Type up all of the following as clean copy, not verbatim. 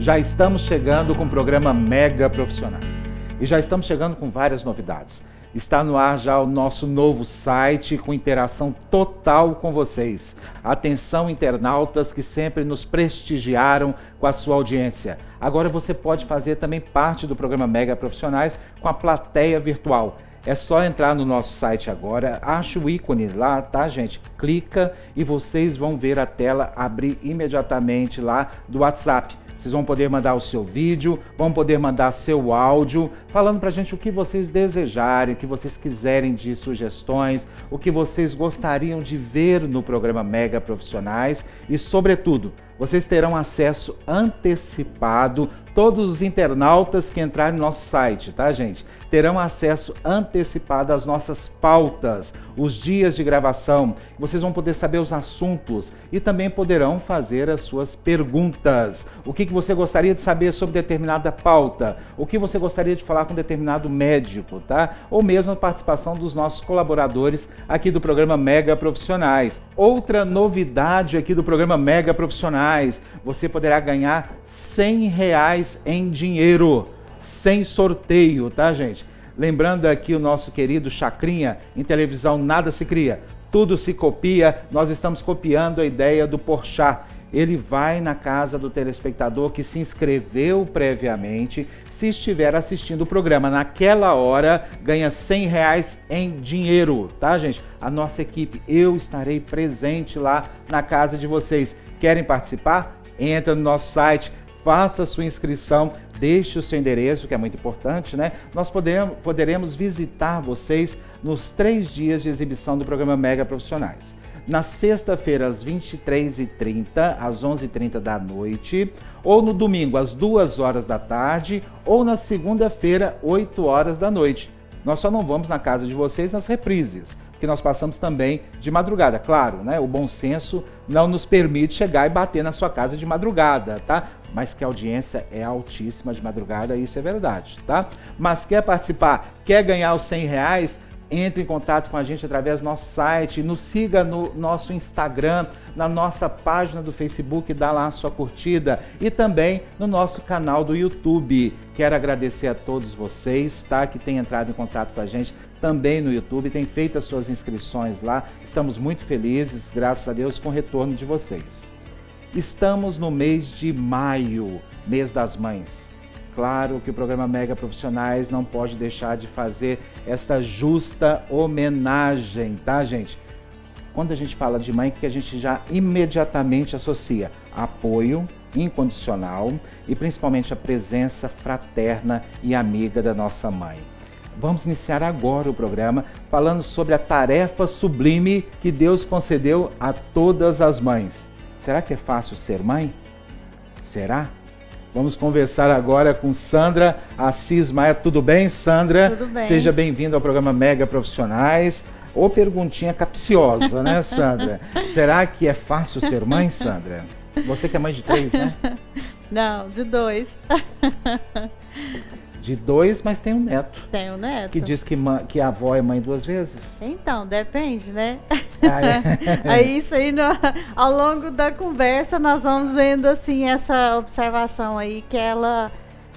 Já estamos chegando com o programa Mega Profissionais. E já estamos chegando com várias novidades. Está no ar já o nosso novo site com interação total com vocês. Atenção, internautas que sempre nos prestigiaram com a sua audiência. Agora você pode fazer também parte do programa Mega Profissionais com a plateia virtual. É só entrar no nosso site agora, acha o ícone lá, tá, gente? Clica e vocês vão ver a tela abrir imediatamente lá do WhatsApp. Vocês vão poder mandar o seu vídeo, vão poder mandar seu áudio, falando pra gente o que vocês desejarem, o que vocês quiserem de sugestões, o que vocês gostariam de ver no programa Mega Profissionais e, sobretudo, vocês terão acesso antecipado, todos os internautas que entrarem no nosso site, tá, gente? Terão acesso antecipado às nossas pautas, os dias de gravação. Vocês vão poder saber os assuntos e também poderão fazer as suas perguntas. O que você gostaria de saber sobre determinada pauta? O que você gostaria de falar com determinado médico, tá? Ou mesmo a participação dos nossos colaboradores aqui do programa Mega Profissionais. Outra novidade aqui do programa Mega Profissionais, você poderá ganhar R$100 em dinheiro, sem sorteio, tá, gente? Lembrando aqui o nosso querido Chacrinha, em televisão nada se cria, tudo se copia. Nós estamos copiando a ideia do Porchat. Ele vai na casa do telespectador que se inscreveu previamente, se estiver assistindo o programa naquela hora, ganha R$100 em dinheiro, tá, gente? A nossa equipe, eu estarei presente lá na casa de vocês. Querem participar? Entra no nosso site, faça a sua inscrição, deixe o seu endereço, que é muito importante, né? Nós poderemos visitar vocês nos 3 dias de exibição do programa Mega Profissionais. Na sexta-feira, às 23h30, às 11h30 da noite, ou no domingo, às 2 horas da tarde, ou na segunda-feira, 8 horas da noite. Nós só não vamos na casa de vocês nas reprises, que nós passamos também de madrugada. Claro, né? O bom senso não nos permite chegar e bater na sua casa de madrugada, tá? Mas que a audiência é altíssima de madrugada, isso é verdade, tá? Mas quer participar, quer ganhar os R$100, entre em contato com a gente através do nosso site, nos siga no nosso Instagram, na nossa página do Facebook, dá lá a sua curtida e também no nosso canal do YouTube. Quero agradecer a todos vocês, tá, que têm entrado em contato com a gente também no YouTube, têm feito as suas inscrições lá. Estamos muito felizes, graças a Deus, com o retorno de vocês. Estamos no mês de maio, mês das mães. Claro que o programa Mega Profissionais não pode deixar de fazer esta justa homenagem, tá, gente? Quando a gente fala de mãe, que a gente já imediatamente associa apoio incondicional e principalmente a presença fraterna e amiga da nossa mãe. Vamos iniciar agora o programa falando sobre a tarefa sublime que Deus concedeu a todas as mães. Será que é fácil ser mãe? Será? Vamos conversar agora com Sandra Assis Maia. Tudo bem, Sandra? Tudo bem. Seja bem-vinda ao programa Mega Profissionais. Ô, perguntinha capciosa, né, Sandra? Será que é fácil ser mãe, Sandra? Você que é mãe de 3, né? Não, de 2. De 2, mas tem um neto. Tem um neto. Que diz que a avó é mãe 2 vezes. Então, depende, né? Aí isso aí, ao longo da conversa, nós vamos vendo, assim, essa observação aí, que ela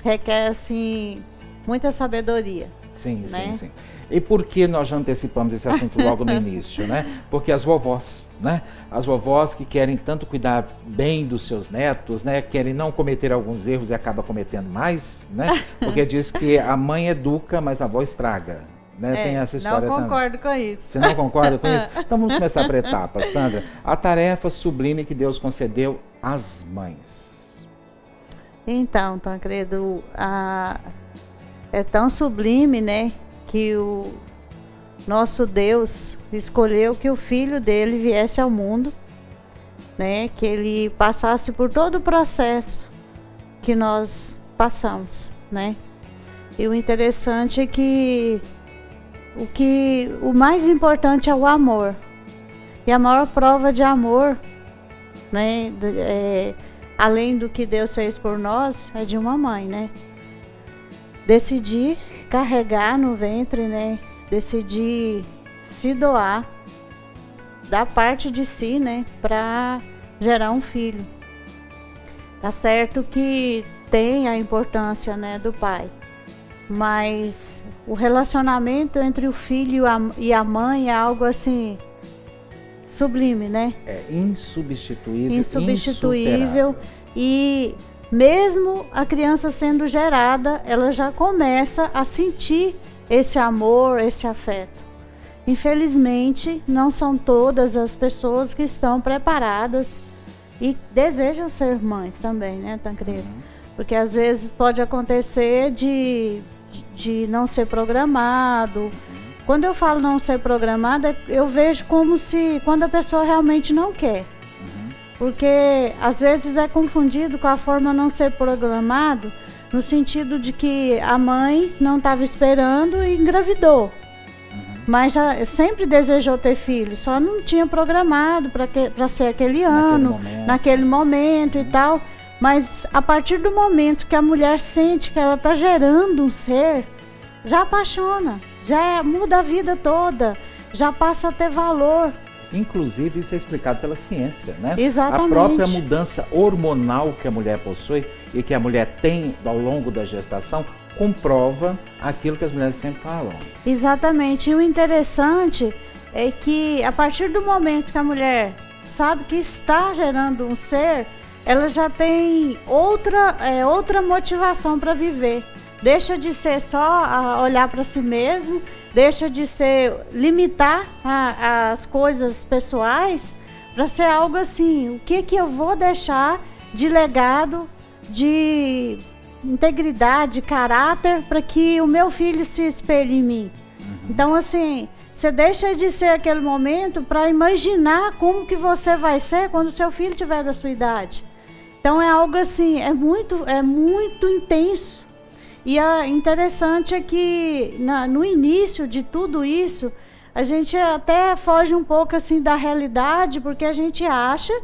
requer, assim, muita sabedoria. Sim, né? sim. E por que nós já antecipamos esse assunto logo no início, né? Porque as vovós, né? As vovós que querem tanto cuidar bem dos seus netos, né? Querem não cometer alguns erros e acaba cometendo mais, né? Porque diz que a mãe educa, mas a avó estraga. Né? Tem essa história não concordo também. Com isso. Você não concorda com isso? Então vamos começar por etapas, Sandra. A tarefa sublime que Deus concedeu às mães. Então, Tancredo, é tão sublime, né? Que o nosso Deus escolheu que o filho dele viesse ao mundo, né? Que ele passasse por todo o processo que nós passamos, né? E o interessante é que o mais importante é o amor. E a maior prova de amor, né? Além do que Deus fez por nós, é de uma mãe, né? Decidir carregar no ventre, né? Decidir se doar da parte de si, né? Para gerar um filho. Tá certo que tem a importância, né, do pai, mas o relacionamento entre o filho e a mãe é algo assim sublime, né? É insubstituível, Insubstituível. E mesmo a criança sendo gerada, ela já começa a sentir esse amor, esse afeto. Infelizmente, não são todas as pessoas que estão preparadas e desejam ser mães também, né, Tancredo? Porque às vezes pode acontecer de não ser programado. Quando eu falo não ser programada, eu vejo como se quando a pessoa realmente não quer. Porque às vezes é confundido com a forma não ser programado, no sentido de que a mãe não estava esperando e engravidou. Mas já sempre desejou ter filho, só não tinha programado para ser aquele ano, naquele momento e tal. Mas a partir do momento que a mulher sente que ela está gerando um ser, já apaixona, já muda a vida toda, já passa a ter valor. Inclusive, isso é explicado pela ciência, né? Exatamente. A própria mudança hormonal que a mulher possui e que a mulher tem ao longo da gestação comprova aquilo que as mulheres sempre falam. Exatamente. E o interessante é que a partir do momento que a mulher sabe que está gerando um ser, ela já tem outra motivação para viver. Deixa de ser só olhar para si mesmo, deixa de ser limitar as coisas pessoais para ser algo assim, o que eu vou deixar de legado, de integridade, de caráter, para que o meu filho se espelhe em mim. Então assim, você deixa de ser aquele momento para imaginar como que você vai ser quando o seu filho tiver da sua idade. Então é algo assim, é muito intenso. E o interessante é que no início de tudo isso, a gente até foge um pouco assim da realidade, porque a gente acha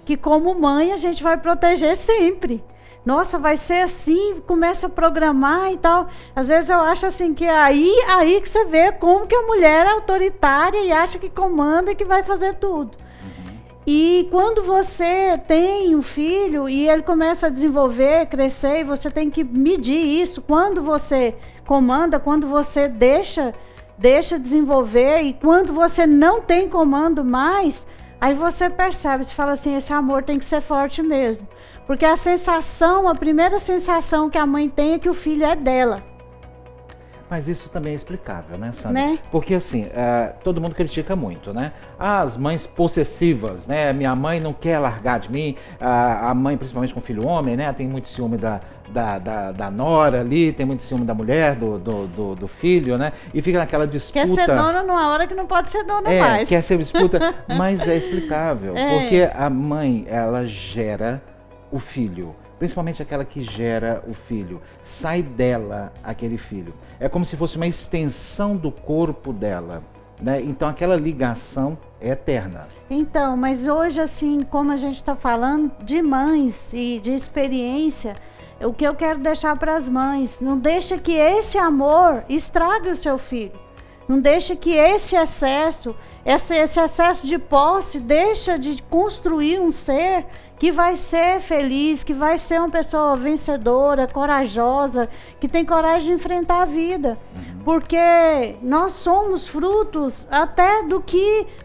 que como mãe a gente vai proteger sempre. Nossa, vai ser assim, começa a programar e tal. Às vezes eu acho assim que aí que você vê como que a mulher é autoritária e acha que comanda e que vai fazer tudo. E quando você tem um filho e ele começa a desenvolver, crescer, e você tem que medir isso, quando você comanda, quando você deixa desenvolver, e quando você não tem comando mais, aí você percebe, você fala assim, esse amor tem que ser forte mesmo. Porque a primeira sensação que a mãe tem é que o filho é dela. Mas isso também é explicável, né, Sandra? Né? Porque assim, todo mundo critica muito, né? As mães possessivas, né? Minha mãe não quer largar de mim, a mãe, principalmente com filho homem, né? Tem muito ciúme da nora ali, tem muito ciúme da mulher, do filho, né? E fica naquela disputa. Quer ser dona numa hora que não pode ser dona mais. Quer ser disputa, mas é explicável. Porque a mãe, ela gera o filho. Principalmente aquela que gera o filho. Sai dela aquele filho. É como se fosse uma extensão do corpo dela, né? Então aquela ligação é eterna. Então, mas hoje assim, como a gente está falando de mães e de experiência, o que eu quero deixar para as mães, não deixa que esse amor estrague o seu filho. Não deixa que esse excesso de posse deixa de construir um ser que vai ser feliz, que vai ser uma pessoa vencedora, corajosa, que tem coragem de enfrentar a vida. Porque nós somos frutos até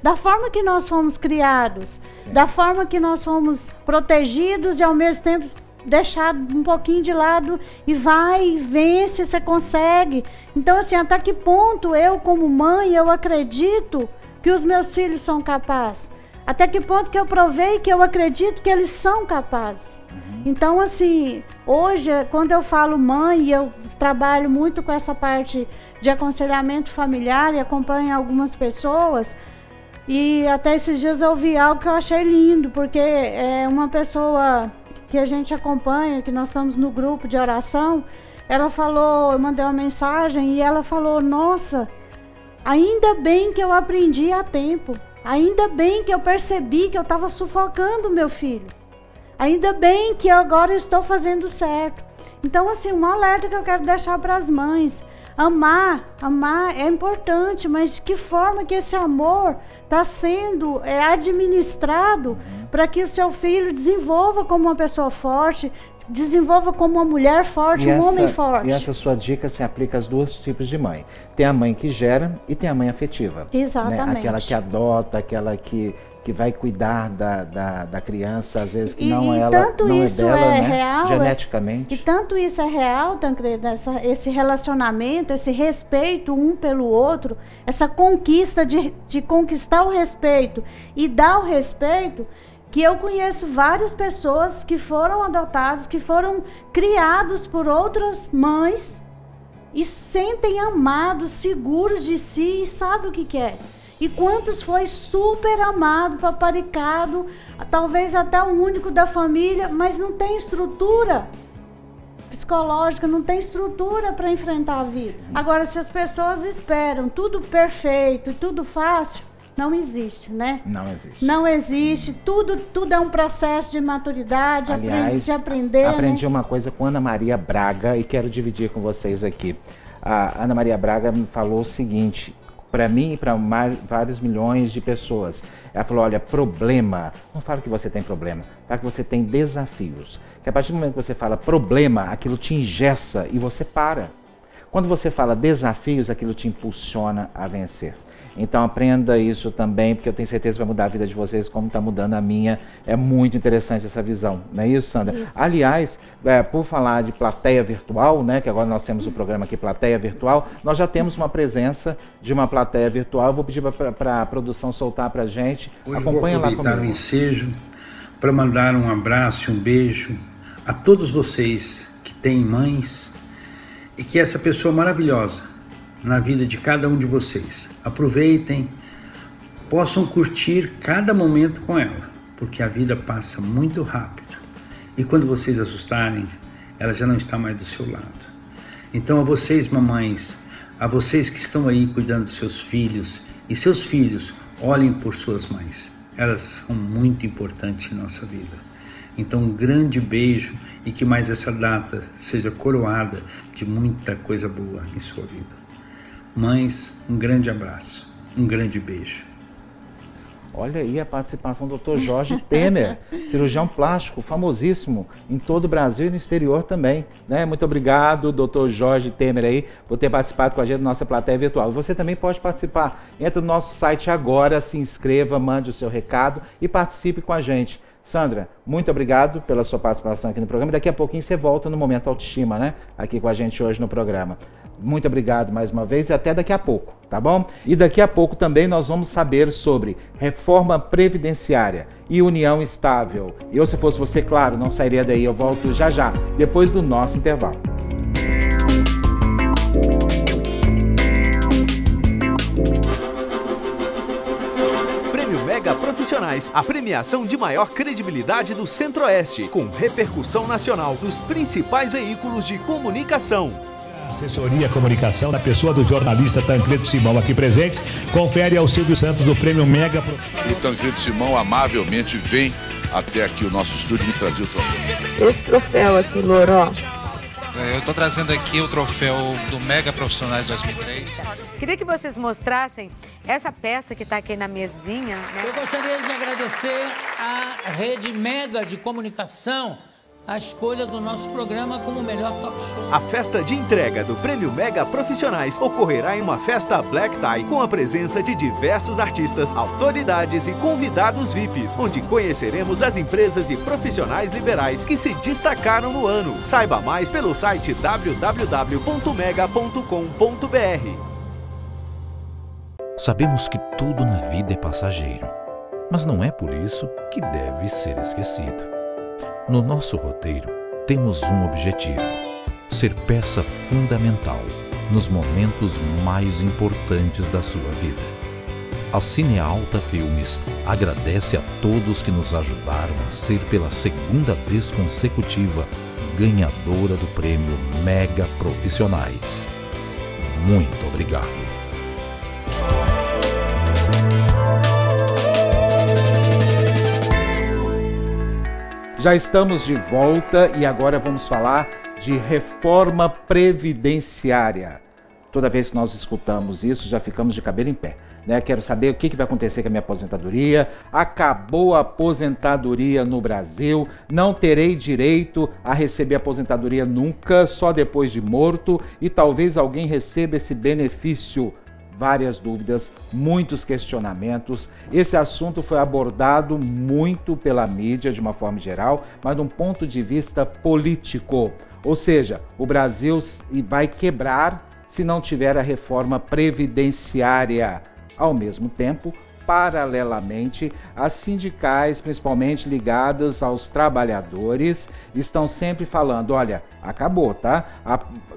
da forma que nós fomos criados, da forma que nós fomos protegidos e ao mesmo tempo deixado um pouquinho de lado e vai, vence, você consegue. Então assim, até que ponto eu como mãe, eu acredito que os meus filhos são capazes? Até que ponto que eu provei que eu acredito que eles são capazes. Então, assim, hoje, quando eu falo mãe, eu trabalho muito com essa parte de aconselhamento familiar e acompanho algumas pessoas. E até esses dias eu ouvi algo que eu achei lindo, porque é uma pessoa que a gente acompanha, que nós estamos no grupo de oração, ela falou, eu mandei uma mensagem e ela falou, nossa, ainda bem que eu aprendi a tempo. Ainda bem que eu percebi que eu estava sufocando o meu filho. Ainda bem que eu agora estou fazendo certo. Então, assim, um alerta que eu quero deixar para as mães. Amar é importante, mas de que forma que esse amor está sendo administrado para que o seu filho desenvolva como uma pessoa forte, desenvolva como uma mulher forte, homem forte. E essa sua dica se aplica aos dois tipos de mãe. Tem a mãe que gera e tem a mãe afetiva. Exatamente. Né? Aquela que adota, aquela que vai cuidar da criança, às vezes que não é dela, né? Real, geneticamente. E tanto isso é real, Tancredo, esse relacionamento, esse respeito um pelo outro, essa conquista de conquistar o respeito e dar o respeito, que eu conheço várias pessoas que foram adotadas, que foram criados por outras mães e sentem amados, seguros de si e sabem o que quer. E quantos foi super amado, paparicado, talvez até o único da família, mas não tem estrutura psicológica, não tem estrutura para enfrentar a vida. Agora, se as pessoas esperam tudo perfeito e tudo fácil, não existe, né? Não existe. Não existe. Tudo é um processo de maturidade, de aprender. Aprendi uma coisa com Ana Maria Braga e quero dividir com vocês aqui. A Ana Maria Braga me falou o seguinte, para mim e para vários milhões de pessoas. Ela falou, olha, problema, não fala que você tem problema, fala que você tem desafios. Que a partir do momento que você fala problema, aquilo te engessa e você para. Quando você fala desafios, aquilo te impulsiona a vencer. Então aprenda isso também, porque eu tenho certeza que vai mudar a vida de vocês, como está mudando a minha. É muito interessante essa visão, não é isso, Sandra? Isso. Aliás, por falar de plateia virtual, né, que agora nós temos o programa aqui Plateia Virtual, nós já temos uma presença de uma plateia virtual. Eu vou pedir para a produção soltar para a gente. Hoje acompanha lá comigo. Vou aproveitar o ensejo para mandar um abraço e um beijo a todos vocês que têm mães e que essa pessoa maravilhosa na vida de cada um de vocês. Aproveitem, possam curtir cada momento com ela, porque a vida passa muito rápido. E quando vocês assustarem, ela já não está mais do seu lado. Então a vocês, mamães, a vocês que estão aí cuidando dos seus filhos, e seus filhos, olhem por suas mães. Elas são muito importantes em nossa vida. Então um grande beijo e que mais essa data seja coroada de muita coisa boa em sua vida. Mães, um grande abraço, um grande beijo. Olha aí a participação do Dr. Jorge Temer, cirurgião plástico, famosíssimo em todo o Brasil e no exterior também. Né? Muito obrigado, Dr. Jorge Temer, aí, por ter participado com a gente da nossa plateia virtual. Você também pode participar. Entra no nosso site agora, se inscreva, mande o seu recado e participe com a gente. Sandra, muito obrigado pela sua participação aqui no programa. Daqui a pouquinho você volta no Momento Autoestima, né? Aqui com a gente hoje no programa. Muito obrigado mais uma vez e até daqui a pouco, tá bom? E daqui a pouco também nós vamos saber sobre reforma previdenciária e união estável. Eu, se fosse você, claro, não sairia daí. Eu volto já já, depois do nosso intervalo. Prêmio Mega Profissionais, a premiação de maior credibilidade do Centro-Oeste, com repercussão nacional dos principais veículos de comunicação. Assessoria Comunicação, na pessoa do jornalista Tancredo Simão aqui presente, confere ao Silvio Santos do Prêmio Mega. O Tancredo Simão amavelmente vem até aqui o nosso estúdio me trazer o troféu. Esse troféu aqui, Loró. Eu estou trazendo aqui o troféu do Mega Profissionais 2003. Queria que vocês mostrassem essa peça que está aqui na mesinha, né? Eu gostaria de agradecer à Rede Mega de Comunicação a escolha do nosso programa como o melhor talk show. A festa de entrega do Prêmio Mega Profissionais ocorrerá em uma festa Black Tie com a presença de diversos artistas, autoridades e convidados VIPs, onde conheceremos as empresas e profissionais liberais que se destacaram no ano. Saiba mais pelo site www.mega.com.br. Sabemos que tudo na vida é passageiro, mas não é por isso que deve ser esquecido. No nosso roteiro, temos um objetivo: ser peça fundamental nos momentos mais importantes da sua vida. A Cinealta Filmes agradece a todos que nos ajudaram a ser pela segunda vez consecutiva ganhadora do Prêmio Mega Profissionais. Muito obrigado. Já estamos de volta e agora vamos falar de reforma previdenciária. Toda vez que nós escutamos isso, já ficamos de cabelo em pé. Né? Quero saber o que vai acontecer com a minha aposentadoria. Acabou a aposentadoria no Brasil. Não terei direito a receber aposentadoria nunca, só depois de morto. E talvez alguém receba esse benefício. Várias dúvidas, muitos questionamentos. Esse assunto foi abordado muito pela mídia, de uma forma geral, mas de um ponto de vista político. Ou seja, o Brasil vai quebrar se não tiver a reforma previdenciária. Ao mesmo tempo, paralelamente, as sindicais, principalmente ligadas aos trabalhadores, estão sempre falando, olha, acabou, tá?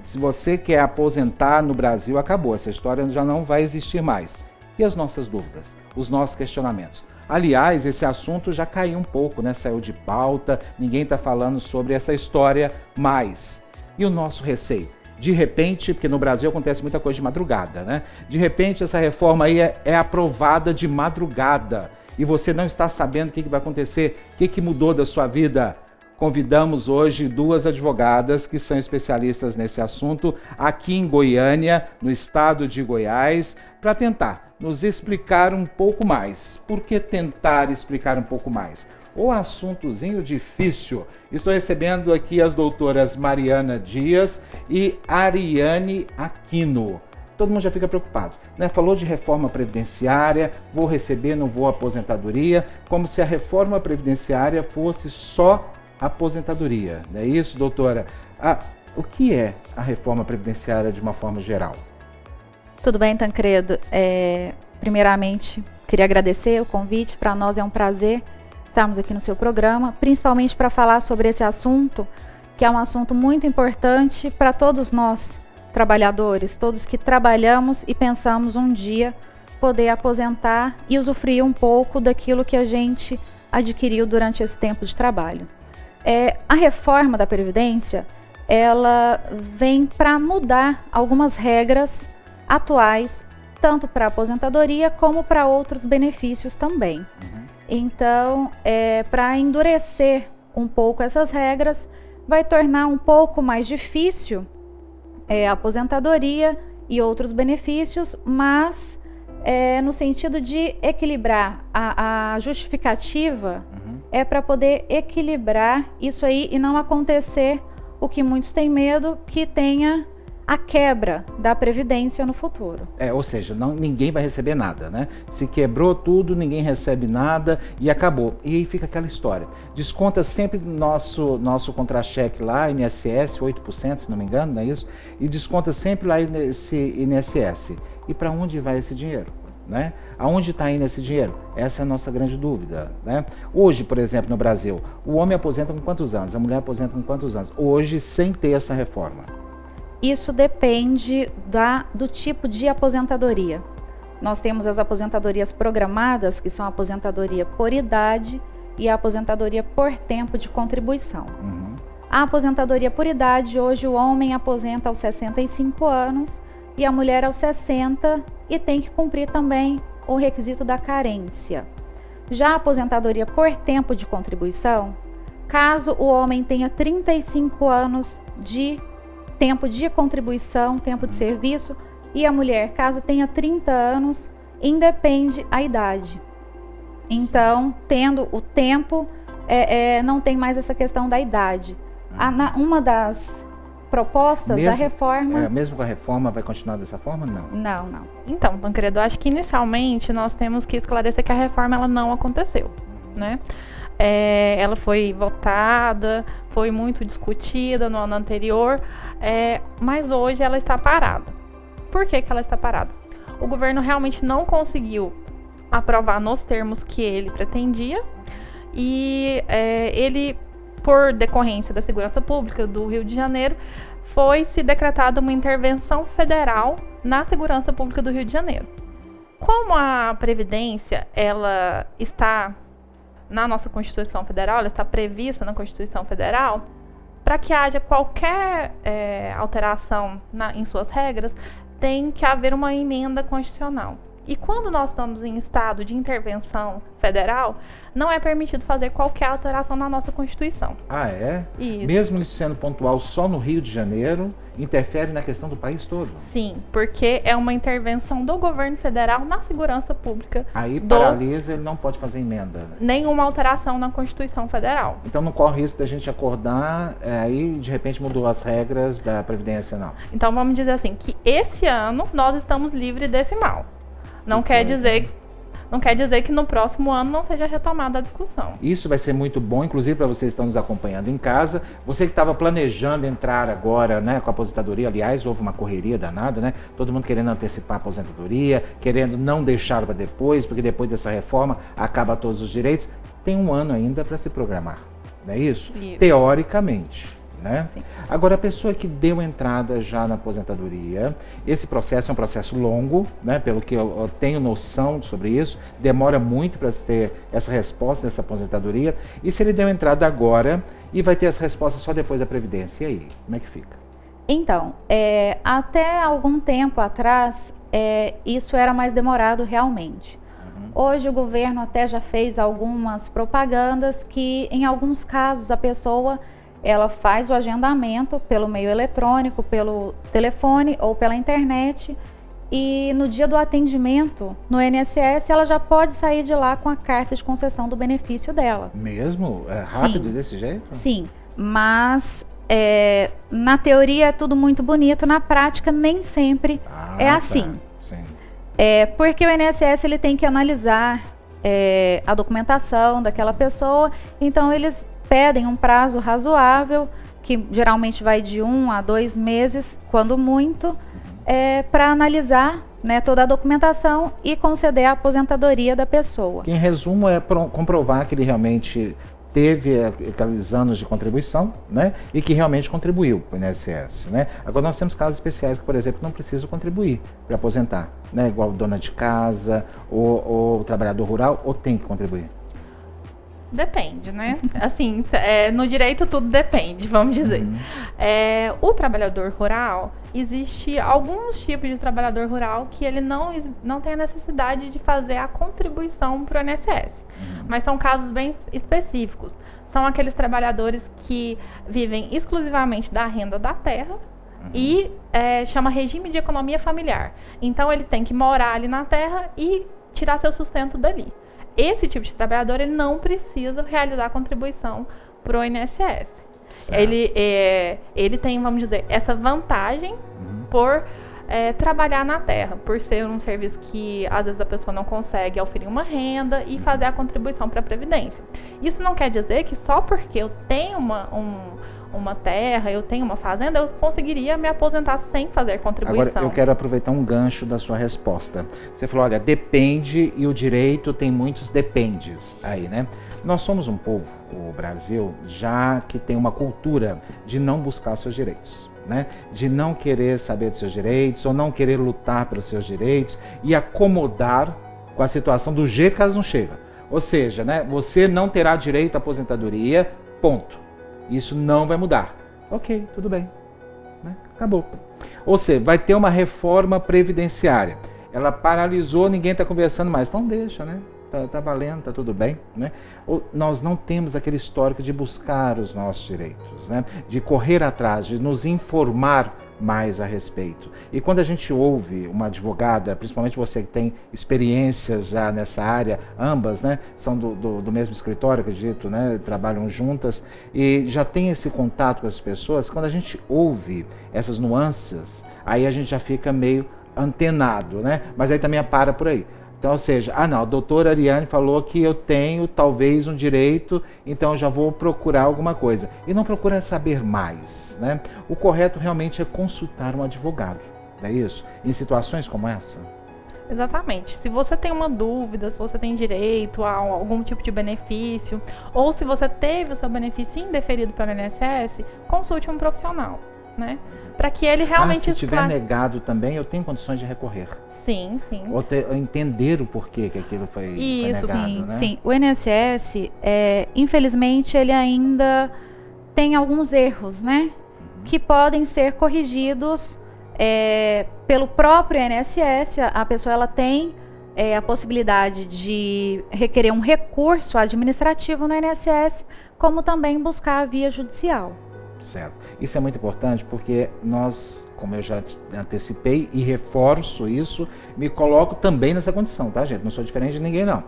Se você quer aposentar no Brasil, acabou, essa história já não vai existir mais. E as nossas dúvidas, os nossos questionamentos? Aliás, esse assunto já caiu um pouco, né? Saiu de pauta, ninguém está falando sobre essa história mais. E o nosso receio? De repente, porque no Brasil acontece muita coisa de madrugada, né? De repente essa reforma aí é aprovada de madrugada e você não está sabendo o que vai acontecer, o que mudou da sua vida. Convidamos hoje 2 advogadas que são especialistas nesse assunto aqui em Goiânia, no estado de Goiás, para tentar nos explicar um pouco mais. Por que tentar explicar um pouco mais? O assuntozinho difícil. Estou recebendo aqui as doutoras Mariana Dias e Ariane Aquino. Todo mundo já fica preocupado, né? Falou de reforma previdenciária, vou receber, não vou aposentadoria, como se a reforma previdenciária fosse só aposentadoria. Não é isso, doutora? O que é a reforma previdenciária de uma forma geral? Tudo bem, Tancredo? Primeiramente, queria agradecer o convite. Para nós é um prazer estarmos aqui no seu programa, principalmente para falar sobre esse assunto, que é um assunto muito importante para todos nós, trabalhadores, todos que trabalhamos e pensamos um dia poder aposentar e usufruir um pouco daquilo que a gente adquiriu durante esse tempo de trabalho. A reforma da Previdência, ela vem para mudar algumas regras atuais, tanto para a aposentadoria como para outros benefícios também. Então, para endurecer um pouco essas regras, vai tornar um pouco mais difícil a aposentadoria e outros benefícios, mas no sentido de equilibrar a justificativa, é para poder equilibrar isso aí e não acontecer o que muitos têm medo, que tenha a quebra da Previdência no futuro. Ou seja, ninguém vai receber nada, né? Se quebrou tudo, ninguém recebe nada e acabou. E aí fica aquela história. Desconta sempre nosso contra-cheque lá, INSS, 8%, se não me engano, não é isso? E desconta sempre lá nesse INSS. E para onde vai esse dinheiro? Né? Aonde está indo esse dinheiro? Essa é a nossa grande dúvida, né? Hoje, por exemplo, no Brasil, o homem aposenta com quantos anos? A mulher aposenta com quantos anos? Hoje, sem ter essa reforma. Isso depende do tipo de aposentadoria. Nós temos as aposentadorias programadas, que são a aposentadoria por idade e a aposentadoria por tempo de contribuição. A aposentadoria por idade, hoje o homem aposenta aos 65 anos e a mulher aos 60 e tem que cumprir também o requisito da carência. Já a aposentadoria por tempo de contribuição, caso o homem tenha 35 anos de tempo de contribuição, tempo de serviço, e a mulher, caso tenha 30 anos, independe a idade. Então, tendo o tempo, não tem mais essa questão da idade. Uma das propostas da reforma... mesmo com a reforma, vai continuar dessa forma? Não. Não. Então, Tancredo, acho que inicialmente nós temos que esclarecer que a reforma ela não aconteceu, né? Ela foi votada, foi muito discutida no ano anterior, mas hoje ela está parada. Por que ela está parada? O governo realmente não conseguiu aprovar nos termos que ele pretendia e ele, por decorrência da segurança pública do Rio de Janeiro, foi se decretada uma intervenção federal na segurança pública do Rio de Janeiro. Como a Previdência ela está na nossa Constituição Federal, ela está prevista na Constituição Federal, para que haja qualquer alteração em suas regras, tem que haver uma emenda constitucional. E quando nós estamos em estado de intervenção federal, não é permitido fazer qualquer alteração na nossa Constituição. Ah, é? Isso. Mesmo isso sendo pontual só no Rio de Janeiro, interfere na questão do país todo? Sim, porque é uma intervenção do governo federal na segurança pública. Aí paralisa, ele não pode fazer emenda. Nenhuma alteração na Constituição Federal. Então não corre risco da gente acordar, aí de repente mudou as regras da Previdência, não. Então vamos dizer assim, que esse ano nós estamos livres desse mal. Não quer dizer que no próximo ano não seja retomada a discussão. Isso vai ser muito bom, inclusive para vocês que estão nos acompanhando em casa. Você que estava planejando entrar agora, né, com a aposentadoria, aliás, houve uma correria danada, né? Todo mundo querendo antecipar a aposentadoria, querendo não deixar para depois, porque depois dessa reforma acaba todos os direitos. Tem um ano ainda para se programar, não é isso? Isso. Teoricamente. Né? Sim. Agora, a pessoa que deu entrada já na aposentadoria, esse processo é um processo longo, né? Pelo que eu tenho noção sobre isso, demora muito para ter essa resposta dessa aposentadoria. E se ele deu entrada agora e vai ter as respostas só depois da Previdência, e aí? Como é que fica? Então, até algum tempo atrás, isso era mais demorado realmente. Hoje o governo até já fez algumas propagandas que, em alguns casos, a pessoa ela faz o agendamento pelo meio eletrônico, pelo telefone ou pela internet, e no dia do atendimento no INSS ela já pode sair de lá com a carta de concessão do benefício dela. Mesmo? É rápido desse jeito? Sim, mas na teoria é tudo muito bonito, na prática nem sempre é assim. Sim. Porque o INSS ele tem que analisar a documentação daquela pessoa, então eles pedem um prazo razoável, que geralmente vai de 1 a 2 meses, quando muito, para analisar, né, toda a documentação e conceder a aposentadoria da pessoa. Que, em resumo, é comprovar que ele realmente teve aqueles anos de contribuição, né, e que realmente contribuiu para o INSS, né? Agora nós temos casos especiais que, por exemplo, não precisam contribuir para aposentar, né, igual dona de casa ou trabalhador rural, ou tem que contribuir? Depende, né? Assim, no direito tudo depende, vamos dizer. O trabalhador rural, existe alguns tipos de trabalhador rural que ele não tem a necessidade de fazer a contribuição para o INSS. Mas são casos bem específicos. São aqueles trabalhadores que vivem exclusivamente da renda da terra e chama regime de economia familiar. Então ele tem que morar ali na terra e tirar seu sustento dali. Esse tipo de trabalhador ele não precisa realizar a contribuição para o INSS. Ele tem, vamos dizer, essa vantagem por trabalhar na terra, por ser um serviço que às vezes a pessoa não consegue auferir uma renda e fazer a contribuição para a Previdência. Isso não quer dizer que só porque eu tenho uma terra, eu tenho uma fazenda, eu conseguiria me aposentar sem fazer contribuição. Agora, eu quero aproveitar um gancho da sua resposta. Você falou, olha, depende, e o direito tem muitos dependes aí, né? Nós somos um povo, o Brasil, já que tem uma cultura de não buscar seus direitos, né? De não querer saber dos seus direitos, ou não querer lutar pelos seus direitos, e acomodar com a situação do G caso não chega. Ou seja, né, você não terá direito à aposentadoria, ponto. Isso não vai mudar. Ok, tudo bem. Né? Acabou. Ou seja, vai ter uma reforma previdenciária. Ela paralisou, ninguém está conversando mais. Então deixa, né? Tá valendo, tá tudo bem. Né? Nós não temos aquele histórico de buscar os nossos direitos, né? De correr atrás, de nos informar mais a respeito. E quando a gente ouve uma advogada, principalmente você que tem experiências já nessa área, ambas, né, são do mesmo escritório, acredito, né, trabalham juntas, e já tem esse contato com as pessoas, quando a gente ouve essas nuances, aí a gente já fica meio antenado, né, mas aí também para por aí. Então, ou seja, não, a doutora Ariane falou que eu tenho talvez um direito, então eu já vou procurar alguma coisa. E não procura saber mais, né? O correto realmente é consultar um advogado, não é isso? Em situações como essa? Exatamente. Se você tem uma dúvida, se você tem direito a algum tipo de benefício, ou se você teve o seu benefício indeferido pelo INSS, consulte um profissional, né? Para que ele realmente... se tiver negado também, eu tenho condições de recorrer. Sim, sim. Ou entender o porquê que aquilo foi negado, sim, né? Sim. O INSS, infelizmente, ele ainda tem alguns erros, né? Que podem ser corrigidos pelo próprio INSS. A pessoa ela tem a possibilidade de requerer um recurso administrativo no INSS, como também buscar a via judicial. Certo. Isso é muito importante porque nós, como eu já antecipei e reforço isso, me coloco também nessa condição, tá, gente? Não sou diferente de ninguém, não.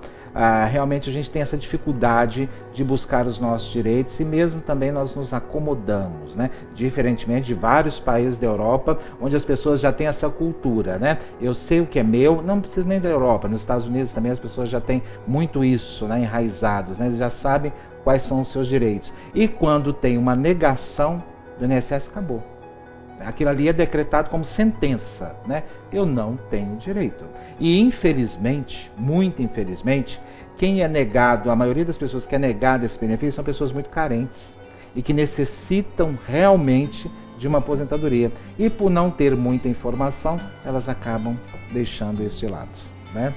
Realmente a gente tem essa dificuldade de buscar os nossos direitos e mesmo também nós nos acomodamos, né? Diferentemente de vários países da Europa, onde as pessoas já têm essa cultura, né? Eu sei o que é meu, não precisa nem da Europa, nos Estados Unidos também as pessoas já têm muito isso, né? Enraizados, né? Eles já sabem quais são os seus direitos. E quando tem uma negação do INSS, acabou. Aquilo ali é decretado como sentença, né? Eu não tenho direito. E infelizmente, muito infelizmente, quem é negado, a maioria das pessoas que é negada esse benefício são pessoas muito carentes e que necessitam realmente de uma aposentadoria. E por não ter muita informação, elas acabam deixando isso de lado, né?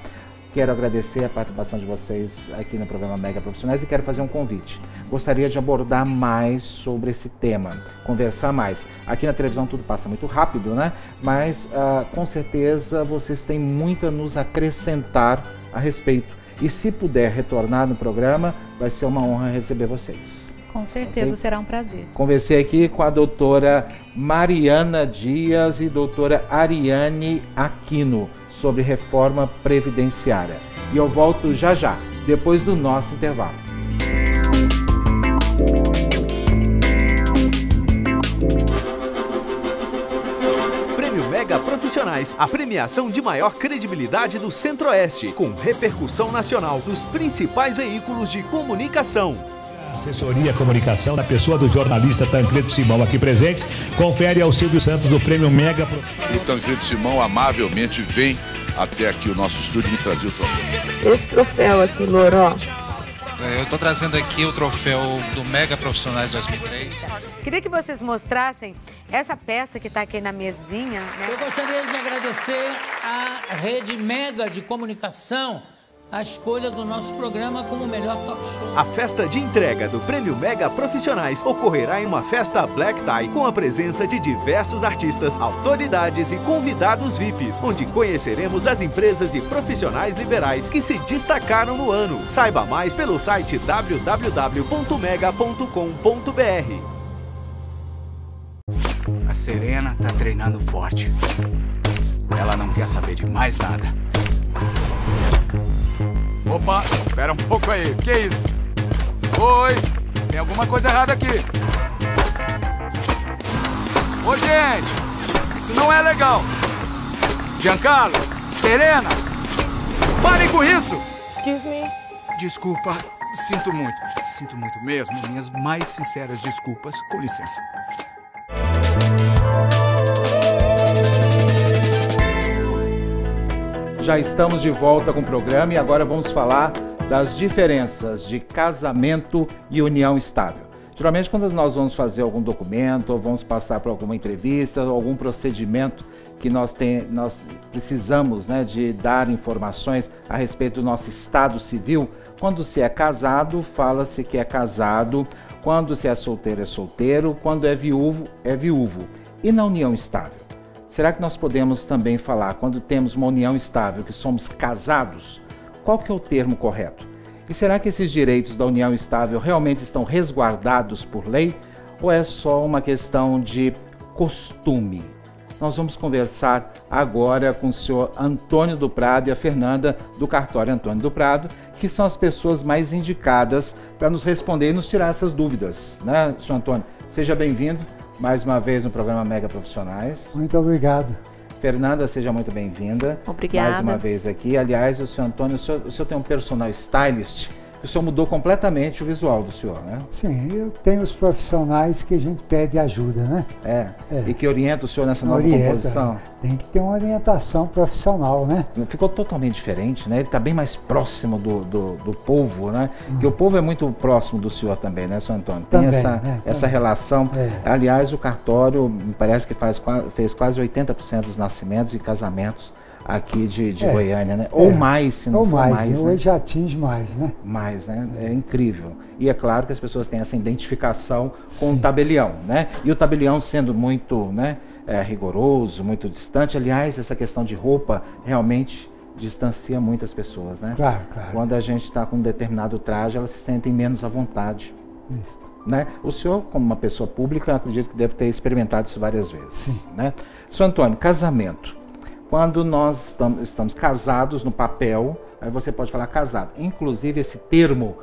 Quero agradecer a participação de vocês aqui no programa Mega Profissionais e quero fazer um convite. Gostaria de abordar mais sobre esse tema, conversar mais. Aqui na televisão tudo passa muito rápido, né? Mas com certeza vocês têm muito a nos acrescentar a respeito. E se puder retornar no programa, vai ser uma honra receber vocês. Com certeza, okay? Será um prazer. Conversei aqui com a doutora Mariana Dias e doutora Ariane Aquino sobre reforma previdenciária. E eu volto já já, depois do nosso intervalo. Prêmio Mega Profissionais, a premiação de maior credibilidade do Centro-Oeste, com repercussão nacional dos principais veículos de comunicação. Assessoria Comunicação, na pessoa do jornalista Tancredo Simão aqui presente, confere ao Silvio Santos do Prêmio Mega. O Tancredo Simão amavelmente vem até aqui o nosso estúdio me trazer o troféu. Esse troféu aqui, Loró. Eu estou trazendo aqui o troféu do Mega Profissionais 2003. Queria que vocês mostrassem essa peça que está aqui na mesinha, né? Eu gostaria de agradecer à Rede Mega de Comunicação a escolha do nosso programa como o melhor talk show. A festa de entrega do Prêmio Mega Profissionais ocorrerá em uma festa Black Tie com a presença de diversos artistas, autoridades e convidados VIPs, onde conheceremos as empresas e profissionais liberais que se destacaram no ano. Saiba mais pelo site www.mega.com.br. A Serena tá treinando forte. Ela não quer saber de mais nada. Opa, espera um pouco aí. Que isso? Oi, tem alguma coisa errada aqui. Ô, gente, isso não é legal. Giancarlo, Serena, parem com isso. Excuse me. Desculpa, sinto muito mesmo. Minhas mais sinceras desculpas. Com licença. Já estamos de volta com o programa e agora vamos falar das diferenças de casamento e união estável. Geralmente quando nós vamos fazer algum documento ou vamos passar por alguma entrevista ou algum procedimento que nós precisamos, né, de dar informações a respeito do nosso estado civil, quando se é casado, fala-se que é casado, quando se é solteiro, é solteiro, quando é viúvo, é viúvo. E na união estável? Será que nós podemos também falar, quando temos uma união estável, que somos casados? Qual que é o termo correto? E será que esses direitos da união estável realmente estão resguardados por lei? Ou é só uma questão de costume? Nós vamos conversar agora com o senhor Antônio do Prado e a Fernanda do cartório Antônio do Prado, que são as pessoas mais indicadas para nos responder e nos tirar essas dúvidas, né, senhor Antônio? Seja bem-vindo mais uma vez no programa Mega Profissionais. Muito obrigado. Fernanda, seja muito bem-vinda. Obrigada. Mais uma vez aqui. Aliás, o senhor Antônio, o senhor tem um personal stylist, o senhor mudou completamente o visual do senhor, né? Sim, eu tenho os profissionais que a gente pede ajuda, né? E que orienta o senhor nessa nova composição. Tem que ter uma orientação profissional, né? Ficou totalmente diferente, né? Ele está bem mais próximo do povo, né? Porque o povo é muito próximo do senhor também, né, senhor Antônio? Tem também, essa relação. Aliás, o cartório me parece que fez quase 80% dos nascimentos e casamentos aqui de Goiânia, né? Ou mais, se não for mais. Hoje já atinge mais, né? Mais, né? É incrível. E é claro que as pessoas têm essa identificação com o tabelião, né? E o tabelião sendo muito, né, rigoroso, muito distante. Aliás, essa questão de roupa realmente distancia muitas pessoas, né? Claro, claro. Quando a gente está com um determinado traje, elas se sentem menos à vontade. Isso. Né? O senhor, como uma pessoa pública, acredito que deve ter experimentado isso várias vezes. Sim. Né? Senhor Antônio, casamento. Quando nós estamos casados no papel, aí você pode falar casado. Inclusive esse termo,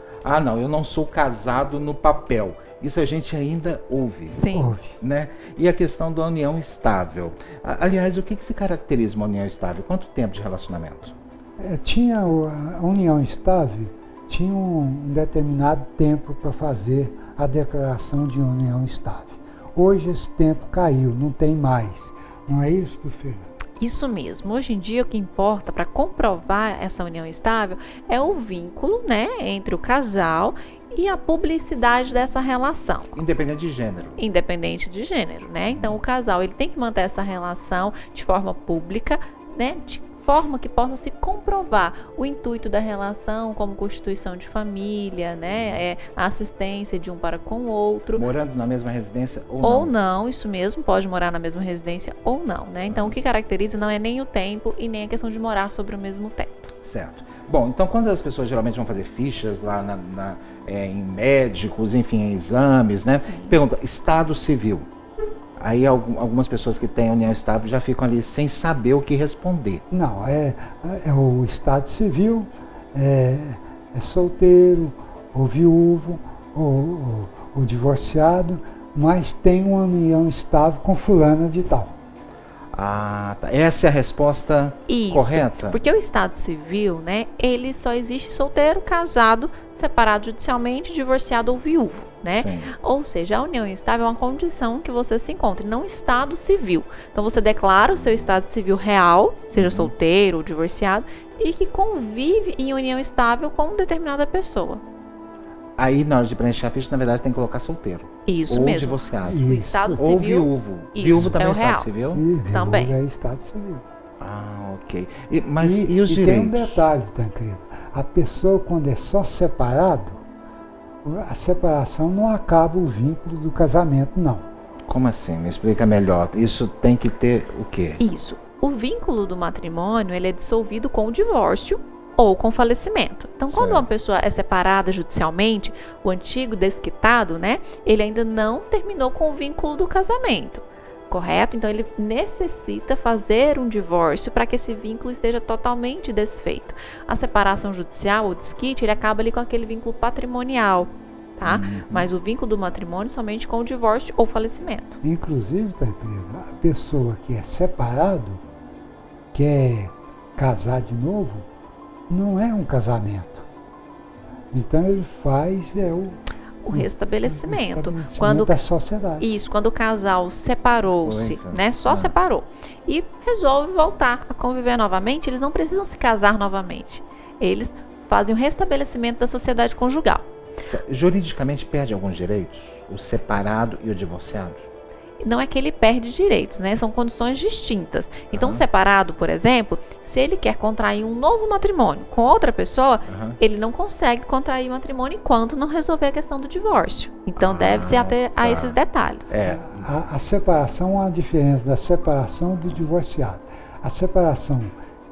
não, eu não sou casado no papel. Isso a gente ainda ouve. Sim. Né? E a questão da união estável. Aliás, o que se caracteriza uma união estável? Quanto tempo de relacionamento? A união estável tinha um determinado tempo para fazer a declaração de união estável. Hoje esse tempo caiu, não tem mais. Não é isso, Fernanda? Isso mesmo. Hoje em dia o que importa para comprovar essa união estável é o vínculo, né, entre o casal e a publicidade dessa relação. Independente de gênero. Independente de gênero, né? Então o casal ele tem que manter essa relação de forma pública, né, de forma que possa se comprovar o intuito da relação, como constituição de família, né, a assistência de um para com o outro. Morando na mesma residência ou não? Ou não, isso mesmo, pode morar na mesma residência ou não, né? Então o que caracteriza não é nem o tempo e nem a questão de morar sobre o mesmo teto. Certo. Bom, então quando as pessoas geralmente vão fazer fichas lá em médicos, enfim, em exames, né? Pergunta, estado civil. Aí algumas pessoas que têm união estável já ficam ali sem saber o que responder. Não, é o estado civil, é solteiro, ou viúvo, ou divorciado, mas tem uma união estável com fulana de tal. Tá. Essa é a resposta correta? Porque o estado civil, né, ele só existe solteiro, casado, separado judicialmente, divorciado ou viúvo, né? Sim. Ou seja, a união estável é uma condição que você se encontre, não estado civil. Então você declara o seu estado civil real, seja solteiro ou divorciado, e que convive em união estável com determinada pessoa. Aí, na hora de preencher a ficha, na verdade, tem que colocar solteiro. Isso ou mesmo. Divorciado. Isso. O estado civil. Ou viúvo. Isso, Viúvo também é o estado real. civil? Também. É estado civil. Ok. Mas e os direitos? Tem um detalhe, Tancredo. A pessoa, quando é só separado, a separação não acaba o vínculo do casamento, não. Como assim? Me explica melhor. Isso tem que ter o quê? Isso. O vínculo do matrimônio, ele é dissolvido com o divórcio ou com falecimento. Então, quando uma pessoa é separada judicialmente, o antigo desquitado, né, ele ainda não terminou com o vínculo do casamento, correto? Então, ele necessita fazer um divórcio para que esse vínculo esteja totalmente desfeito. A separação judicial ou desquite, ele acaba ali com aquele vínculo patrimonial, tá? Mas o vínculo do matrimônio somente com o divórcio ou falecimento. Inclusive, a pessoa que é separado, quer casar de novo, não é um casamento. Então ele faz o restabelecimento. Quando da sociedade. Isso, quando o casal separou-se, né? Só separou. E resolve voltar a conviver novamente, eles não precisam se casar novamente. Eles fazem o restabelecimento da sociedade conjugal. Juridicamente perde alguns direitos? O separado e o divorciado? Não é que ele perde direitos, né? São condições distintas. Então, o separado, por exemplo, se ele quer contrair um novo matrimônio com outra pessoa, ele não consegue contrair matrimônio enquanto não resolver a questão do divórcio. Então, deve-se até a esses detalhes. A separação há uma diferença da separação do divorciado. A separação,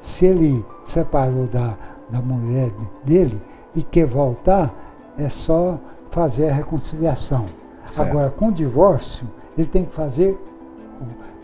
se ele separou da mulher dele e quer voltar, é só fazer a reconciliação. Certo. Agora, com o divórcio, ele tem que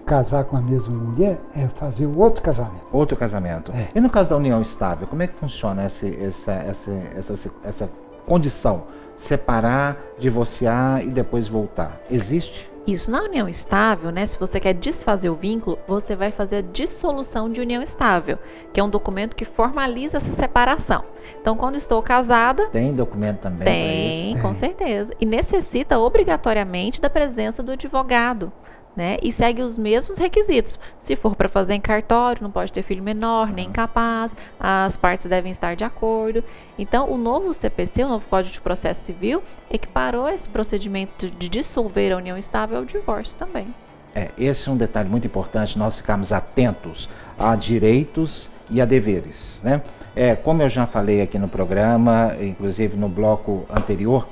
casar com a mesma mulher, é fazer o outro casamento. Outro casamento. E no caso da união estável, como é que funciona essa condição? Separar, divorciar e depois voltar. Existe? Isso, na união estável, né, se você quer desfazer o vínculo, você vai fazer a dissolução de união estável, que é um documento que formaliza essa separação. Então, quando estou casada... Tem documento também? Tem, com certeza. E necessita obrigatoriamente da presença do advogado, né? E segue os mesmos requisitos. Se for para fazer em cartório, não pode ter filho menor, nem incapaz, as partes devem estar de acordo. Então, o novo CPC, o novo Código de Processo Civil, equiparou esse procedimento de dissolver a união estável ao divórcio também. Esse é um detalhe muito importante, nós ficarmos atentos a direitos e a deveres, né? Como eu já falei aqui no programa, inclusive no bloco anterior,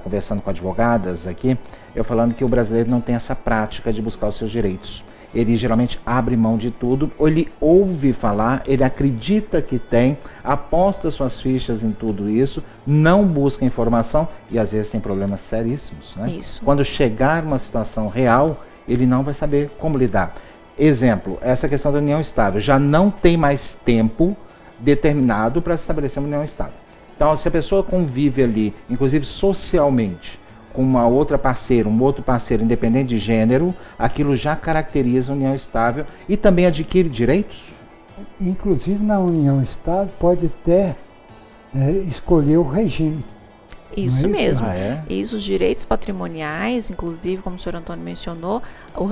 conversando com advogadas aqui, eu falando que o brasileiro não tem essa prática de buscar os seus direitos. Ele geralmente abre mão de tudo, ou ele ouve falar, ele acredita que tem, aposta suas fichas em tudo isso, não busca informação e às vezes tem problemas seríssimos, né? Isso. Quando chegar uma situação real, ele não vai saber como lidar. Exemplo, essa questão da união estável, já não tem mais tempo determinado para se estabelecer uma união estável. Então, se a pessoa convive ali, inclusive socialmente, com uma outra parceira, um outro parceiro, independente de gênero, aquilo já caracteriza a união estável e também adquire direitos? Inclusive, na união estável, pode até escolher o regime. Isso mesmo. Isso, os direitos patrimoniais, inclusive, como o senhor Antônio mencionou,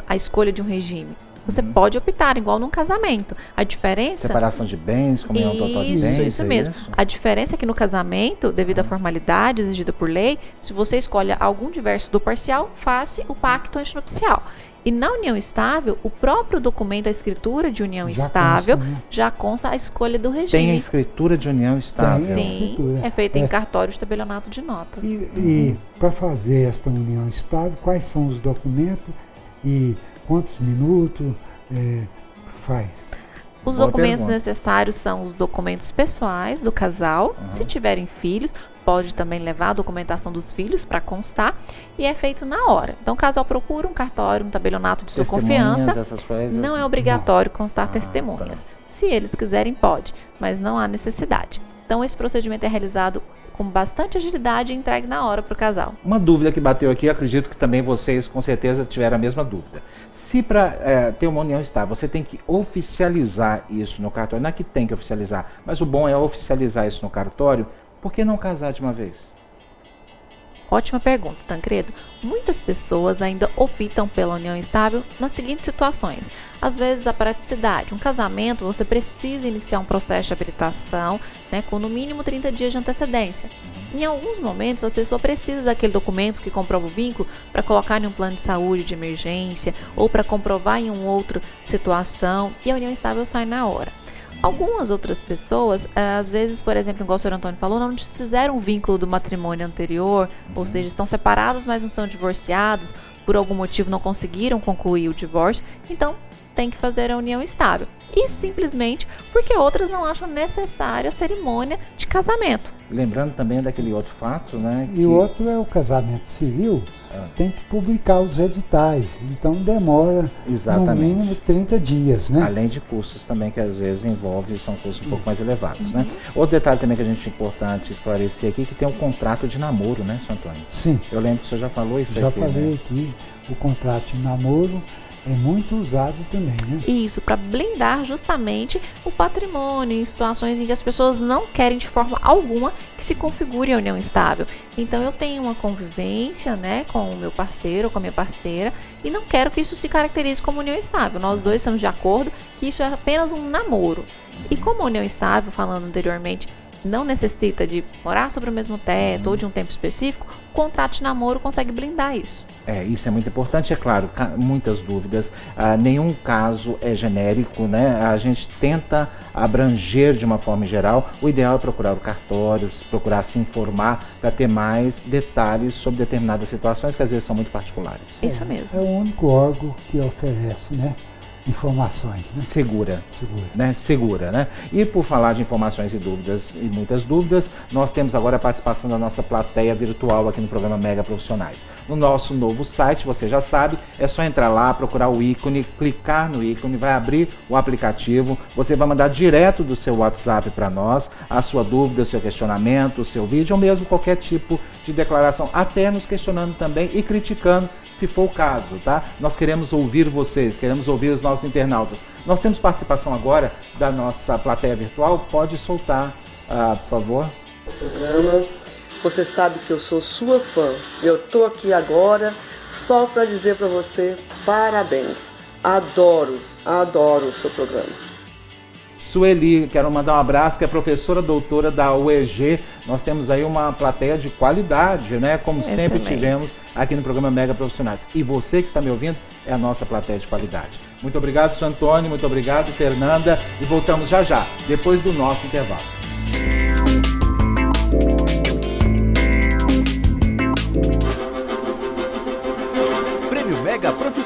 a escolha de um regime. Você pode optar, igual num casamento. A diferença... Separação de bens, comunhão total de bens. Isso mesmo. A diferença é que no casamento, devido à formalidade exigida por lei, se você escolhe algum diverso do parcial, faça o pacto antinupcial. E na união estável, o próprio documento, a escritura de união estável, já consta a escolha do regime. Tem a escritura de união estável? Sim, é feita em cartório de tabelionato de notas. E para fazer esta união estável, quais são os documentos e quantos minutos faz? Os documentos necessários são os documentos pessoais do casal. Se tiverem filhos, pode também levar a documentação dos filhos para constar e é feito na hora. Então, o casal procura um cartório, um tabelionato de sua confiança. Essas coisas. Não é obrigatório constar testemunhas. Se eles quiserem, pode, mas não há necessidade. Então, esse procedimento é realizado com bastante agilidade e entregue na hora para o casal. Uma dúvida que bateu aqui, acredito que também vocês com certeza tiveram a mesma dúvida. Se para ter uma união estável, você tem que oficializar isso no cartório, não é que tem que oficializar, mas o bom é oficializar isso no cartório, por que não casar de uma vez? Ótima pergunta, Tancredo. Muitas pessoas ainda optam pela união estável nas seguintes situações. Às vezes a praticidade. Um casamento, você precisa iniciar um processo de habilitação, né, com no mínimo 30 dias de antecedência. Em alguns momentos, a pessoa precisa daquele documento que comprova o vínculo para colocar em um plano de saúde de emergência ou para comprovar em uma outra situação e a união estável sai na hora. Algumas outras pessoas, às vezes, por exemplo, igual o senhor Antônio falou, não desfizeram o vínculo do matrimônio anterior, ou seja, estão separados, mas não são divorciados, por algum motivo não conseguiram concluir o divórcio, então tem que fazer a união estável. E simplesmente porque outras não acham necessária a cerimônia de casamento. Lembrando também daquele outro fato, né? E o outro é o casamento civil, tem que publicar os editais, então demora no mínimo 30 dias, né? Além de custos também que às vezes envolve, são custos um pouco mais elevados, né? Outro detalhe também que a gente é importante esclarecer aqui, que tem um contrato de namoro, né, Sr. Antônio? Sim. Eu lembro que o senhor já falou isso já aqui, falei né? aqui, o contrato de namoro é muito usado também, né? Isso, para blindar justamente o patrimônio em situações em que as pessoas não querem de forma alguma que se configure a união estável. Então eu tenho uma convivência, né, com o meu parceiro ou com a minha parceira e não quero que isso se caracterize como união estável. Nós dois estamos de acordo que isso é apenas um namoro. E como a união estável, falando anteriormente, não necessita de morar sobre o mesmo teto ou de um tempo específico, o contrato de namoro consegue blindar isso. Isso é muito importante, é claro, muitas dúvidas, nenhum caso é genérico, né? A gente tenta abranger de uma forma geral, o ideal é procurar o cartório, procurar se informar para ter mais detalhes sobre determinadas situações que às vezes são muito particulares. Isso mesmo. É o único órgão que oferece, né? Informações, né? Segura, né? E por falar de informações e dúvidas, e muitas dúvidas, nós temos agora a participação da nossa plateia virtual aqui no programa Mega Profissionais. No nosso novo site, você já sabe, é só entrar lá, procurar o ícone, clicar no ícone, vai abrir o aplicativo, você vai mandar direto do seu WhatsApp para nós a sua dúvida, o seu questionamento, o seu vídeo, ou mesmo qualquer tipo de declaração, até nos questionando também e criticando, se for o caso, tá? Nós queremos ouvir vocês, queremos ouvir os nossos internautas. Nós temos participação agora da nossa plateia virtual, pode soltar, por favor. Programa, você sabe que eu sou sua fã. Eu tô aqui agora só para dizer para você parabéns. Adoro o seu programa. Sueli, quero mandar um abraço, que é professora doutora da UEG. Nós temos aí uma plateia de qualidade, né? Como sempre tivemos aqui no programa Mega Profissionais. E você que está me ouvindo é a nossa plateia de qualidade. Muito obrigado, Sr. Antônio, muito obrigado, Fernanda. E voltamos já, depois do nosso intervalo.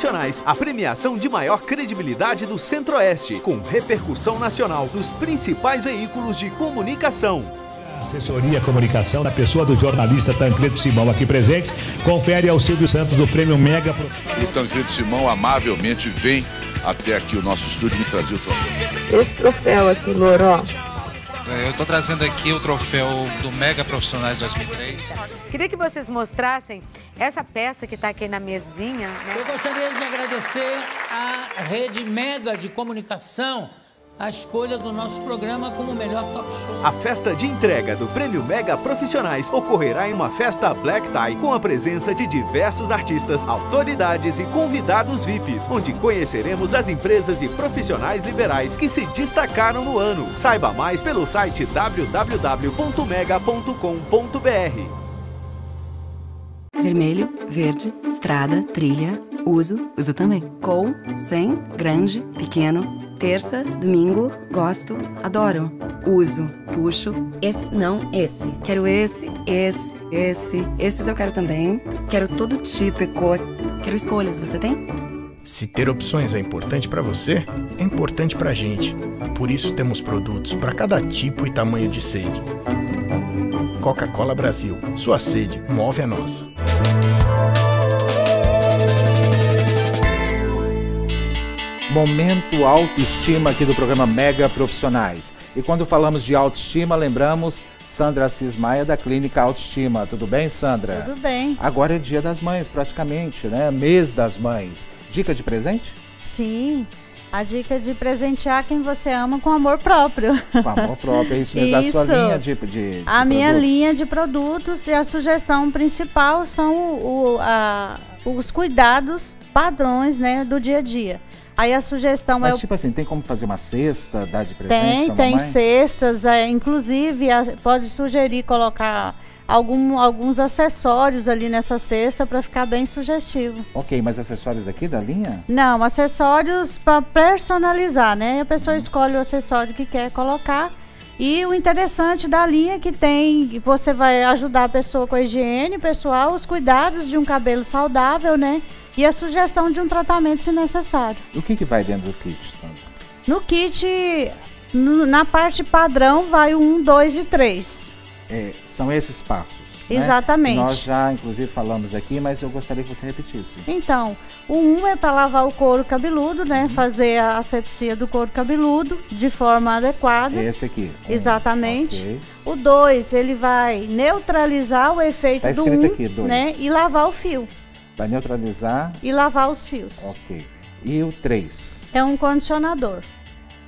Profissionais, a premiação de maior credibilidade do Centro-Oeste, com repercussão nacional nos principais veículos de comunicação. Assessoria Comunicação, na pessoa do jornalista Tancredo Simão aqui presente, confere ao Silvio Santos do Prêmio Mega. E o Tancredo Simão amavelmente vem até aqui o nosso estúdio me trazer o troféu. Esse troféu aqui, Loro. Eu estou trazendo aqui o troféu do Mega Profissionais 2003. Queria que vocês mostrassem essa peça que está aqui na mesinha, né? Eu gostaria de agradecer à Rede Mega de Comunicação a escolha do nosso programa como o melhor talk show. A festa de entrega do Prêmio Mega Profissionais ocorrerá em uma festa Black Tie com a presença de diversos artistas, autoridades e convidados VIPs, onde conheceremos as empresas e profissionais liberais que se destacaram no ano. Saiba mais pelo site www.mega.com.br. Vermelho, verde, estrada, trilha, uso também. Com, sem, grande, pequeno. Terça, domingo, gosto, adoro. Uso, puxo, esse não, esse. Quero esse. Esses eu quero também. Quero todo tipo e cor. Quero escolhas, você tem? Se ter opções é importante para você, é importante pra gente. Por isso temos produtos para cada tipo e tamanho de sede. Coca-Cola Brasil, sua sede move a nossa. Momento autoestima aqui do programa Mega Profissionais. E quando falamos de autoestima, lembramos Sandra Assis Maia da Clínica Autoestima. Tudo bem, Sandra? Tudo bem. Agora é Dia das Mães, praticamente, né? Mês das Mães. Dica de presente? Sim. A dica de presentear quem você ama com amor próprio. Com amor próprio, é isso mesmo. Isso. A sua linha de A minha produtos. linha de produtos e a sugestão principal são os cuidados padrões, né, do dia a dia. Aí a sugestão Mas tipo assim, tem como fazer uma cesta, dar de presente pra Tem mamãe? cestas, inclusive pode sugerir colocar alguns acessórios ali nessa cesta para ficar bem sugestivo. Ok, mas acessórios aqui da linha? Não, acessórios para personalizar, né? A pessoa escolhe o acessório que quer colocar. E o interessante da linha que você vai ajudar a pessoa com a higiene pessoal, os cuidados de um cabelo saudável, né? E a sugestão de um tratamento se necessário. E o que vai dentro do kit, Sandra? No kit, na parte padrão, vai o 1, 2 e 3. São esses passos, né? Exatamente. Nós já, inclusive, falamos aqui, mas eu gostaria que você repetisse. Então, o 1 é para lavar o couro cabeludo, né? Fazer a asepsia do couro cabeludo de forma adequada. Esse aqui. Exatamente. Okay. O 2, ele vai neutralizar o efeito Tá do escrito 1, aqui, 2. né? E lavar o fio. Vai neutralizar. E lavar os fios. Ok. E o 3? É um condicionador.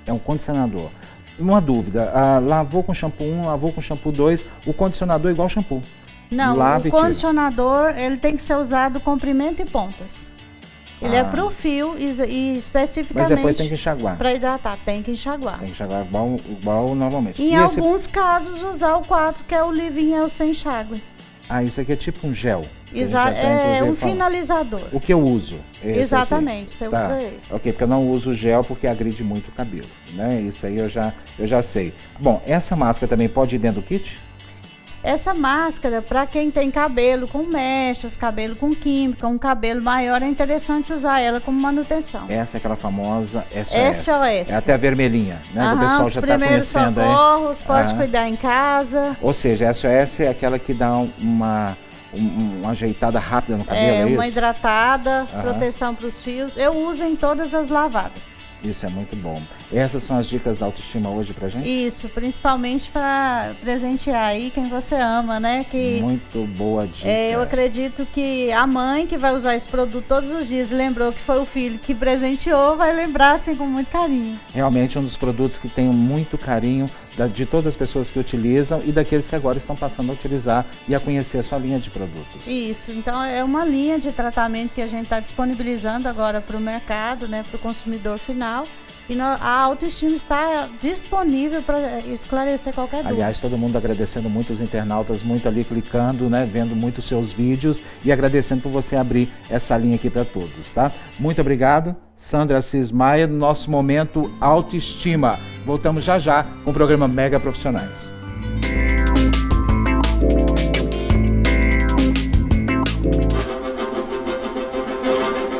É um condicionador. Uma dúvida, lavou com shampoo 1, lavou com shampoo 2, o condicionador é igual shampoo? Não, Lava o condicionador, ele tem que ser usado comprimento e pontas. Ele é pro fio e especificamente... Mas depois tem que enxaguar. Para hidratar, tem que enxaguar. Tem que enxaguar igual normalmente. Em alguns casos, usar o 4, que é o leave-in gel sem enxágue. Isso aqui é tipo um gel. Exato, é um finalizador. O que eu uso? Exatamente, você usa esse. Ok, porque eu não uso gel porque agride muito o cabelo, né? Isso aí eu já sei. Bom, essa máscara também pode ir dentro do kit? Essa máscara, para quem tem cabelo com mechas, cabelo com química, um cabelo maior, é interessante usar ela como manutenção. Essa é aquela famosa SOS. SOS. É até a vermelhinha, né? O pessoal já está conhecendo. Os primeiros socorros, pode cuidar em casa. Ou seja, a SOS é aquela que dá uma ajeitada rápida no cabelo, é isso? Uma hidratada, proteção para os fios. Eu uso em todas as lavadas. Isso é muito bom. Essas são as dicas da autoestima hoje pra gente? Isso, principalmente para presentear aí quem você ama, né? Muito boa dica. Eu acredito que a mãe que vai usar esse produto todos os dias e lembrou que foi o filho que presenteou, vai lembrar assim com muito carinho. Realmente um dos produtos que tem muito carinho de todas as pessoas que utilizam e daqueles que agora estão passando a utilizar e a conhecer a sua linha de produtos. Isso, então é uma linha de tratamento que a gente está disponibilizando agora para o mercado, né, para o consumidor final. E a autoestima está disponível para esclarecer qualquer dúvida. Aliás, todo mundo agradecendo muito os internautas, muito ali clicando, né, vendo muito os seus vídeos e agradecendo por você abrir essa linha aqui para todos, tá? Muito obrigado, Sandra Assis Maia, no nosso momento Autoestima. Voltamos já com o programa Mega Profissionais.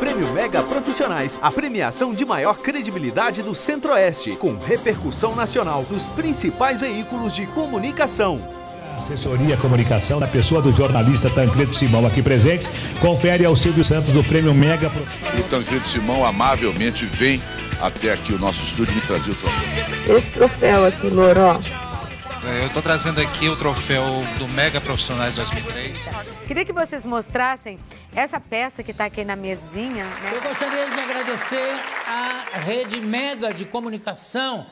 Prêmio Mega Profissionais, a premiação de maior credibilidade do Centro-Oeste, com repercussão nacional nos principais veículos de comunicação. Assessoria Comunicação, na pessoa do jornalista Tancredo Simão aqui presente, confere ao Silvio Santos do Prêmio Mega. O Tancredo Simão amavelmente vem até aqui o nosso estúdio me trazer o troféu. Esse troféu aqui, Loró. Eu estou trazendo aqui o troféu do Mega Profissionais 2003. Queria que vocês mostrassem essa peça que está aqui na mesinha, né? Eu gostaria de agradecer à Rede Mega de Comunicação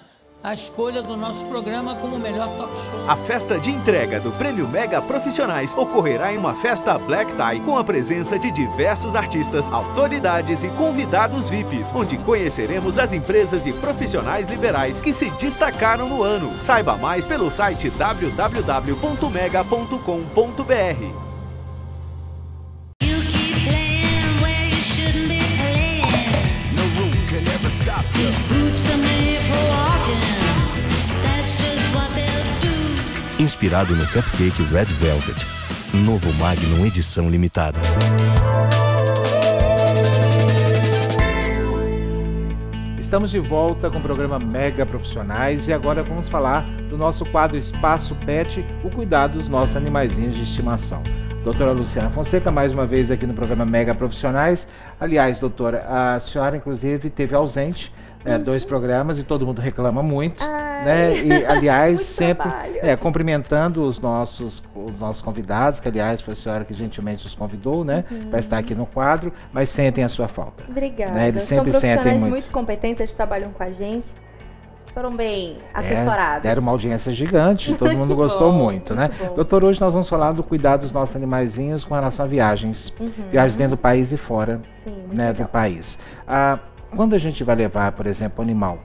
a escolha do nosso programa como o melhor talk show. A festa de entrega do Prêmio Mega Profissionais ocorrerá em uma festa Black Tie com a presença de diversos artistas, autoridades e convidados VIPs, onde conheceremos as empresas e profissionais liberais que se destacaram no ano. Saiba mais pelo site www.mega.com.br. Inspirado no cupcake Red Velvet, novo Magnum edição limitada. Estamos de volta com o programa Mega Profissionais e agora vamos falar do nosso quadro Espaço Pet, o cuidado dos nossos animaizinhos de estimação. Doutora Luciana Fonseca, mais uma vez aqui no programa Mega Profissionais. Aliás, doutora, a senhora inclusive esteve ausente 2 programas e todo mundo reclama muito, né? E, aliás, sempre cumprimentando os nossos convidados, que aliás foi a senhora que gentilmente os convidou, né? Para estar aqui no quadro, mas sentem a sua falta. Obrigada. Né? Eles sempre são sentem profissionais muito. muito competentes, eles trabalham com a gente. Foram bem assessorados. Deram uma audiência gigante, todo mundo gostou muito, né? Doutor, hoje nós vamos falar do cuidado dos nossos animaizinhos com relação a viagens. Viagens dentro do país e fora, né, do país. Quando a gente vai levar, por exemplo, o animal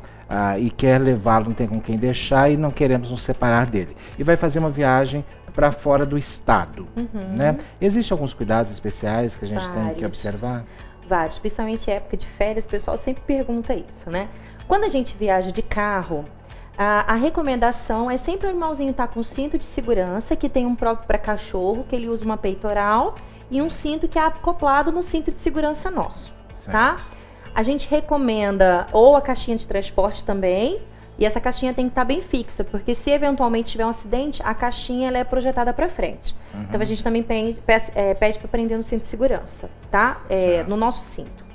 e quer levá-lo, não tem com quem deixar e não queremos nos separar dele. E vai fazer uma viagem para fora do estado, né? Existem alguns cuidados especiais que a gente tem que observar? Vários, principalmente época de férias, o pessoal sempre pergunta isso, né? Quando a gente viaja de carro, a recomendação é sempre o animalzinho estar com cinto de segurança, que tem um próprio para cachorro, que ele usa uma peitoral e um cinto que é acoplado no cinto de segurança nosso, tá? A gente recomenda ou a caixinha de transporte também, e essa caixinha tem que estar bem fixa, porque se eventualmente tiver um acidente, a caixinha ela é projetada para frente. Então a gente também pede para prender no cinto de segurança, tá? No nosso cinto.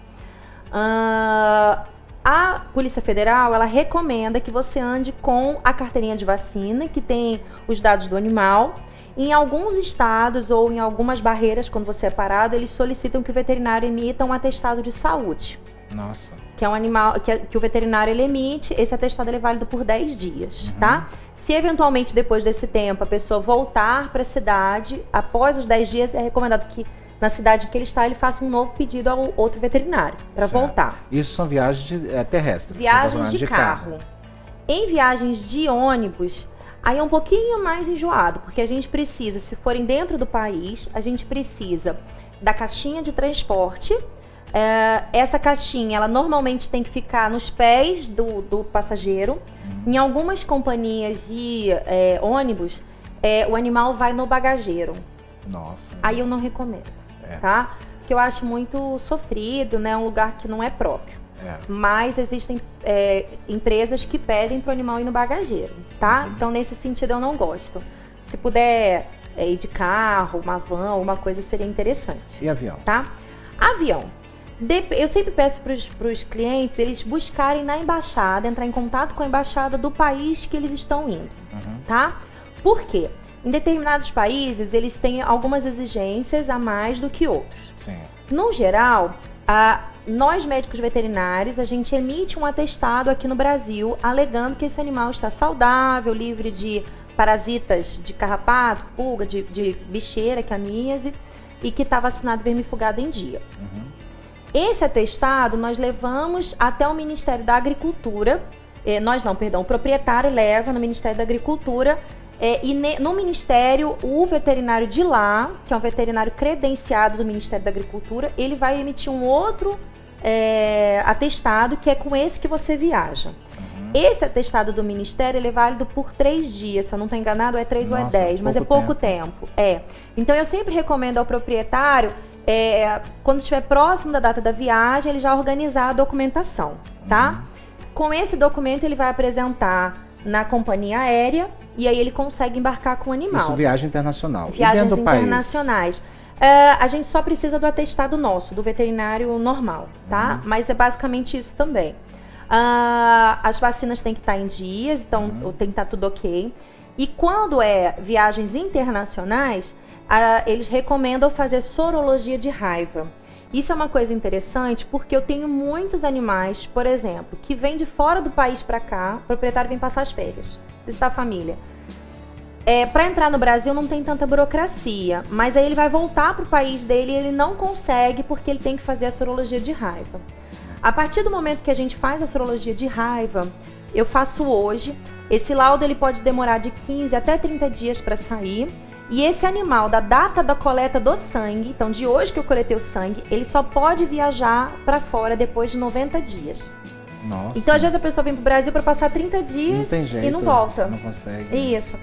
A Polícia Federal, ela recomenda que você ande com a carteirinha de vacina, que tem os dados do animal. Em alguns estados ou em algumas barreiras, quando você é parado, eles solicitam que o veterinário emita um atestado de saúde. Nossa. Que é um animal que o veterinário ele emite, esse atestado ele é válido por 10 dias, tá? Se eventualmente depois desse tempo a pessoa voltar para a cidade, após os 10 dias é recomendado que na cidade que ele está ele faça um novo pedido ao outro veterinário para voltar. Isso são viagens terrestres? Viagens de carro. Em viagens de ônibus, aí é um pouquinho mais enjoado, porque a gente precisa, se forem dentro do país, a gente precisa da caixinha de transporte. Essa caixinha, ela normalmente tem que ficar nos pés do passageiro. Em algumas companhias de ônibus, o animal vai no bagageiro. Nossa. Aí eu não recomendo, tá? Porque eu acho muito sofrido, né? Um lugar que não é próprio. Mas existem empresas que pedem para o animal ir no bagageiro, tá? Então, nesse sentido, eu não gosto. Se puder ir de carro, uma van, alguma coisa, seria interessante. E avião? Tá? Avião. Eu sempre peço para os clientes eles buscarem na embaixada, entrar em contato com a embaixada do país que eles estão indo, tá? Por quê? Em determinados países, eles têm algumas exigências a mais do que outros. Sim. No geral, nós médicos veterinários, a gente emite um atestado aqui no Brasil, alegando que esse animal está saudável, livre de parasitas de carrapato, pulga, de bicheira, camíase, e que está vacinado vermifugado em dia. Esse atestado nós levamos até o Ministério da Agricultura, o proprietário leva no Ministério da Agricultura, e no Ministério, o veterinário de lá, que é um veterinário credenciado do Ministério da Agricultura, ele vai emitir um outro atestado, que é com esse que você viaja. Esse atestado do Ministério, ele é válido por 3 dias, se eu não estou enganado, é 3 ou é 10, mas é pouco tempo. Então eu sempre recomendo ao proprietário quando estiver próximo da data da viagem, ele já organizar a documentação, tá? Com esse documento, ele vai apresentar na companhia aérea e aí ele consegue embarcar com o animal. Isso, viagem internacional. Viagens internacionais. A gente só precisa do atestado nosso, do veterinário normal, tá? Mas é basicamente isso também. As vacinas têm que estar em dias, então tem que estar tudo ok. E quando é viagens internacionais, eles recomendam fazer sorologia de raiva. Isso é uma coisa interessante porque eu tenho muitos animais, por exemplo, que vêm de fora do país para cá, o proprietário vem passar as férias, visitar a família. Para entrar no Brasil não tem tanta burocracia, mas aí ele vai voltar para o país dele e ele não consegue porque ele tem que fazer a sorologia de raiva. A partir do momento que a gente faz a sorologia de raiva, eu faço hoje, esse laudo ele pode demorar de 15 até 30 dias para sair. E esse animal, da data da coleta do sangue, então de hoje que eu coletei o sangue, ele só pode viajar para fora depois de 90 dias. Nossa. Então, às vezes a pessoa vem pro Brasil para passar 30 dias não tem jeito, e não volta. Não consegue. Isso.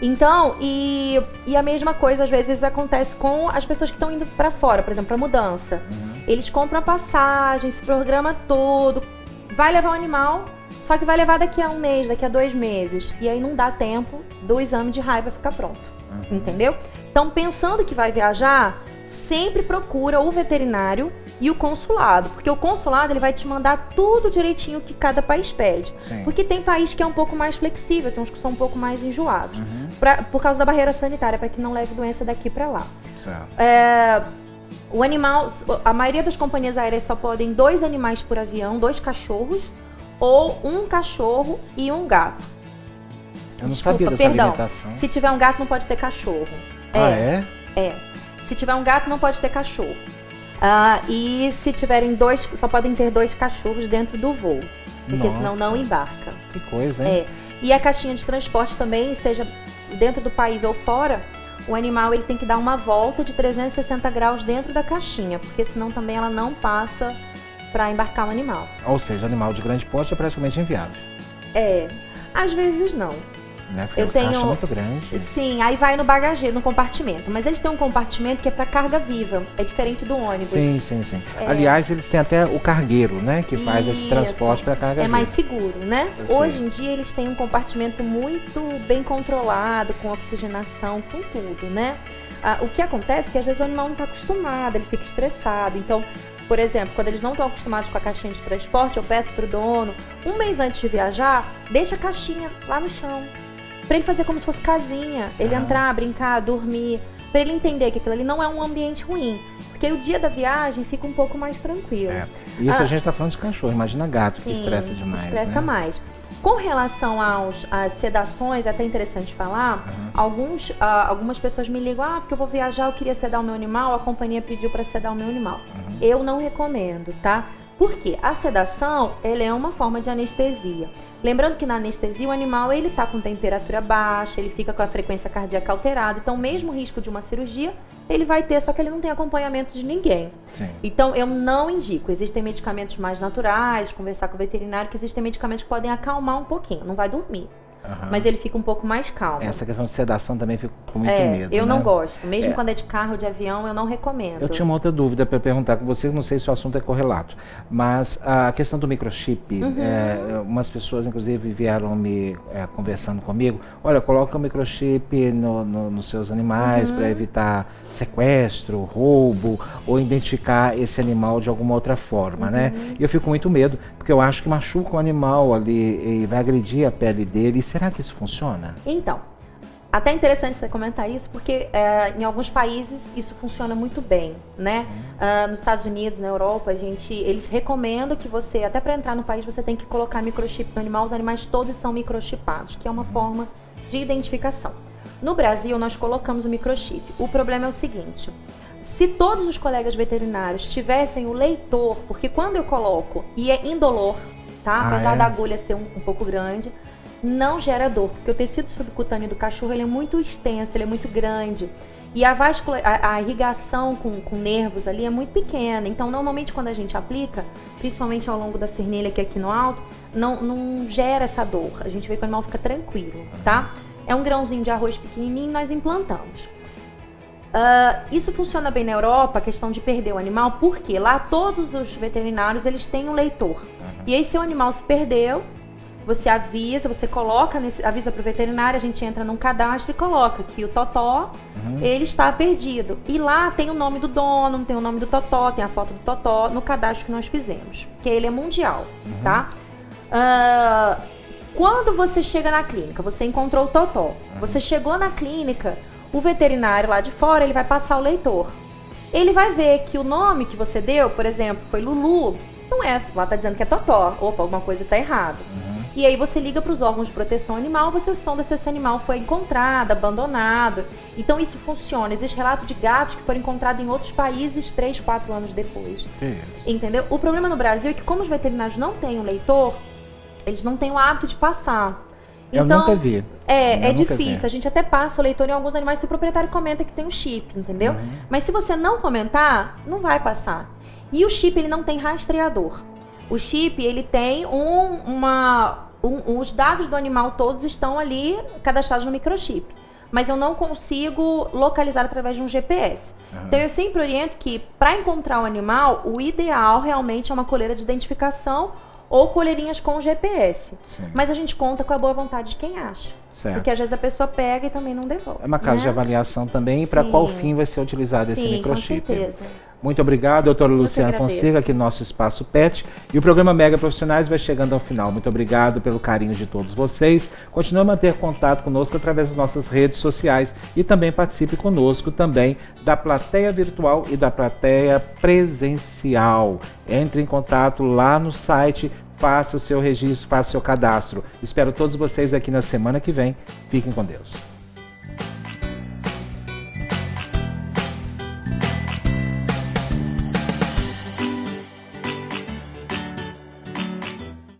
Então, e a mesma coisa às vezes acontece com as pessoas que estão indo para fora, por exemplo, para mudança. Eles compram a passagem, se programa todo, vai levar o animal, só que vai levar daqui a 1 mês, daqui a 2 meses. E aí não dá tempo do exame de raiva ficar pronto. Entendeu? Então, pensando que vai viajar, sempre procura o veterinário e o consulado, porque o consulado ele vai te mandar tudo direitinho que cada país pede. Sim. Porque tem país que é um pouco mais flexível, tem uns que são um pouco mais enjoados, por causa da barreira sanitária, para que não leve doença daqui para lá. Certo. O animal, a maioria das companhias aéreas só podem 2 animais por avião, 2 cachorros, ou 1 cachorro e 1 gato. Eu não sabia dessa limitação. Se tiver um gato, não pode ter cachorro. Se tiver um gato, não pode ter cachorro. E se tiverem 2, só podem ter 2 cachorros dentro do voo. Porque senão não embarca. Que coisa, hein? E a caixinha de transporte também, seja dentro do país ou fora, o animal ele tem que dar uma volta de 360 graus dentro da caixinha, porque senão também ela não passa para embarcar o animal. Ou seja, animal de grande porte é praticamente inviável. Às vezes não. Né? Porque a caixa é muito grande. Sim, aí vai no bagageiro, no compartimento. Mas eles têm um compartimento que é para carga viva. É diferente do ônibus. Sim. Aliás, eles têm até o cargueiro, né? Que faz esse transporte para carga viva. É mais seguro, né? Hoje em dia eles têm um compartimento muito bem controlado, com oxigenação, com tudo, né? O que acontece é que às vezes o animal não está acostumado, ele fica estressado. Então, por exemplo, quando eles não estão acostumados com a caixinha de transporte, eu peço para o dono, 1 mês antes de viajar, deixa a caixinha lá no chão. Para ele fazer como se fosse casinha, ele entrar, brincar, dormir, para ele entender que aquilo ali não é um ambiente ruim, porque aí o dia da viagem fica um pouco mais tranquilo. Isso a gente está falando de cachorro, imagina gato que estressa demais. Estressa mais. Com relação às sedações, é até interessante falar, algumas pessoas me ligam, porque eu vou viajar, eu queria sedar o meu animal, a companhia pediu para sedar o meu animal. Eu não recomendo, tá? Porque a sedação, ela é uma forma de anestesia. Lembrando que na anestesia o animal ele está com temperatura baixa, ele fica com a frequência cardíaca alterada, então mesmo o risco de uma cirurgia ele vai ter, só que ele não tem acompanhamento de ninguém. Então eu não indico, existem medicamentos mais naturais, conversar com o veterinário, que existem medicamentos que podem acalmar um pouquinho, não vai dormir. Mas ele fica um pouco mais calmo. Essa questão de sedação também fico com muito medo. Eu não gosto. Mesmo quando é de carro ou de avião, eu não recomendo. Eu tinha uma outra dúvida para perguntar com você, não sei se o assunto é correlato, mas a questão do microchip, umas pessoas inclusive vieram me conversando comigo, olha, coloca o microchip nos seus animais para evitar sequestro, roubo, ou identificar esse animal de alguma outra forma, né? E eu fico com muito medo, porque eu acho que machuca o animal ali e vai agredir a pele dele. E será que isso funciona? Então, até interessante você comentar isso, porque em alguns países isso funciona muito bem, né? Nos Estados Unidos, na Europa, eles recomendam que você, até para entrar no país, você tem que colocar microchip no animal. Os animais todos são microchipados, que é uma forma de identificação. No Brasil, nós colocamos o microchip. O problema é o seguinte, se todos os colegas veterinários tivessem o leitor, porque quando eu coloco, e é indolor, tá? Apesar da agulha ser um pouco grande, não gera dor, porque o tecido subcutâneo do cachorro ele é muito extenso, ele é muito grande. E a irrigação com nervos ali é muito pequena. Então, normalmente, quando a gente aplica, principalmente ao longo da cernelha, que é aqui no alto, não gera essa dor. A gente vê que o animal fica tranquilo, tá? É um grãozinho de arroz pequenininho, nós implantamos. Isso funciona bem na Europa, a questão de perder o animal, porque lá todos os veterinários eles têm um leitor. E aí, se o animal se perdeu, você avisa, você coloca, avisa para o veterinário, a gente entra num cadastro e coloca que o totó, ele está perdido. E lá tem o nome do dono, tem o nome do totó, tem a foto do totó no cadastro que nós fizemos, que ele é mundial, tá? Quando você chega na clínica, você encontrou o totó, você chegou na clínica, o veterinário lá de fora, ele vai passar o leitor. Ele vai ver que o nome que você deu, por exemplo, foi Lulu, não é, lá tá dizendo que é totó. Opa, alguma coisa tá errada. E aí você liga para os órgãos de proteção animal, você sonda se esse animal foi encontrado, abandonado. Então isso funciona. Existe relato de gatos que foram encontrados em outros países 3, 4 anos depois. Entendeu? O problema no Brasil é que como os veterinários não têm um leitor, eles não têm o hábito de passar. Eu nunca vi. É difícil. A gente até passa o leitor em alguns animais se o proprietário comenta que tem um chip, entendeu? Mas se você não comentar, não vai passar. E o chip, ele não tem rastreador. O chip, ele tem os dados do animal todos estão ali cadastrados no microchip. Mas eu não consigo localizar através de um GPS. Então eu sempre oriento que para encontrar o animal, o ideal realmente é uma coleira de identificação ou coleirinhas com GPS. Mas a gente conta com a boa vontade de quem acha. Porque às vezes a pessoa pega e também não devolve. É uma casa de avaliação também, para qual fim vai ser utilizado esse microchip. Com certeza. Muito obrigado, doutora Luciana Fonseca, aqui no nosso Espaço Pet. E o programa Mega Profissionais vai chegando ao final. Muito obrigado pelo carinho de todos vocês. Continue a manter contato conosco através das nossas redes sociais e também participe conosco também da plateia virtual e da plateia presencial. Entre em contato lá no site, faça seu registro, faça seu cadastro. Espero todos vocês aqui na semana que vem. Fiquem com Deus.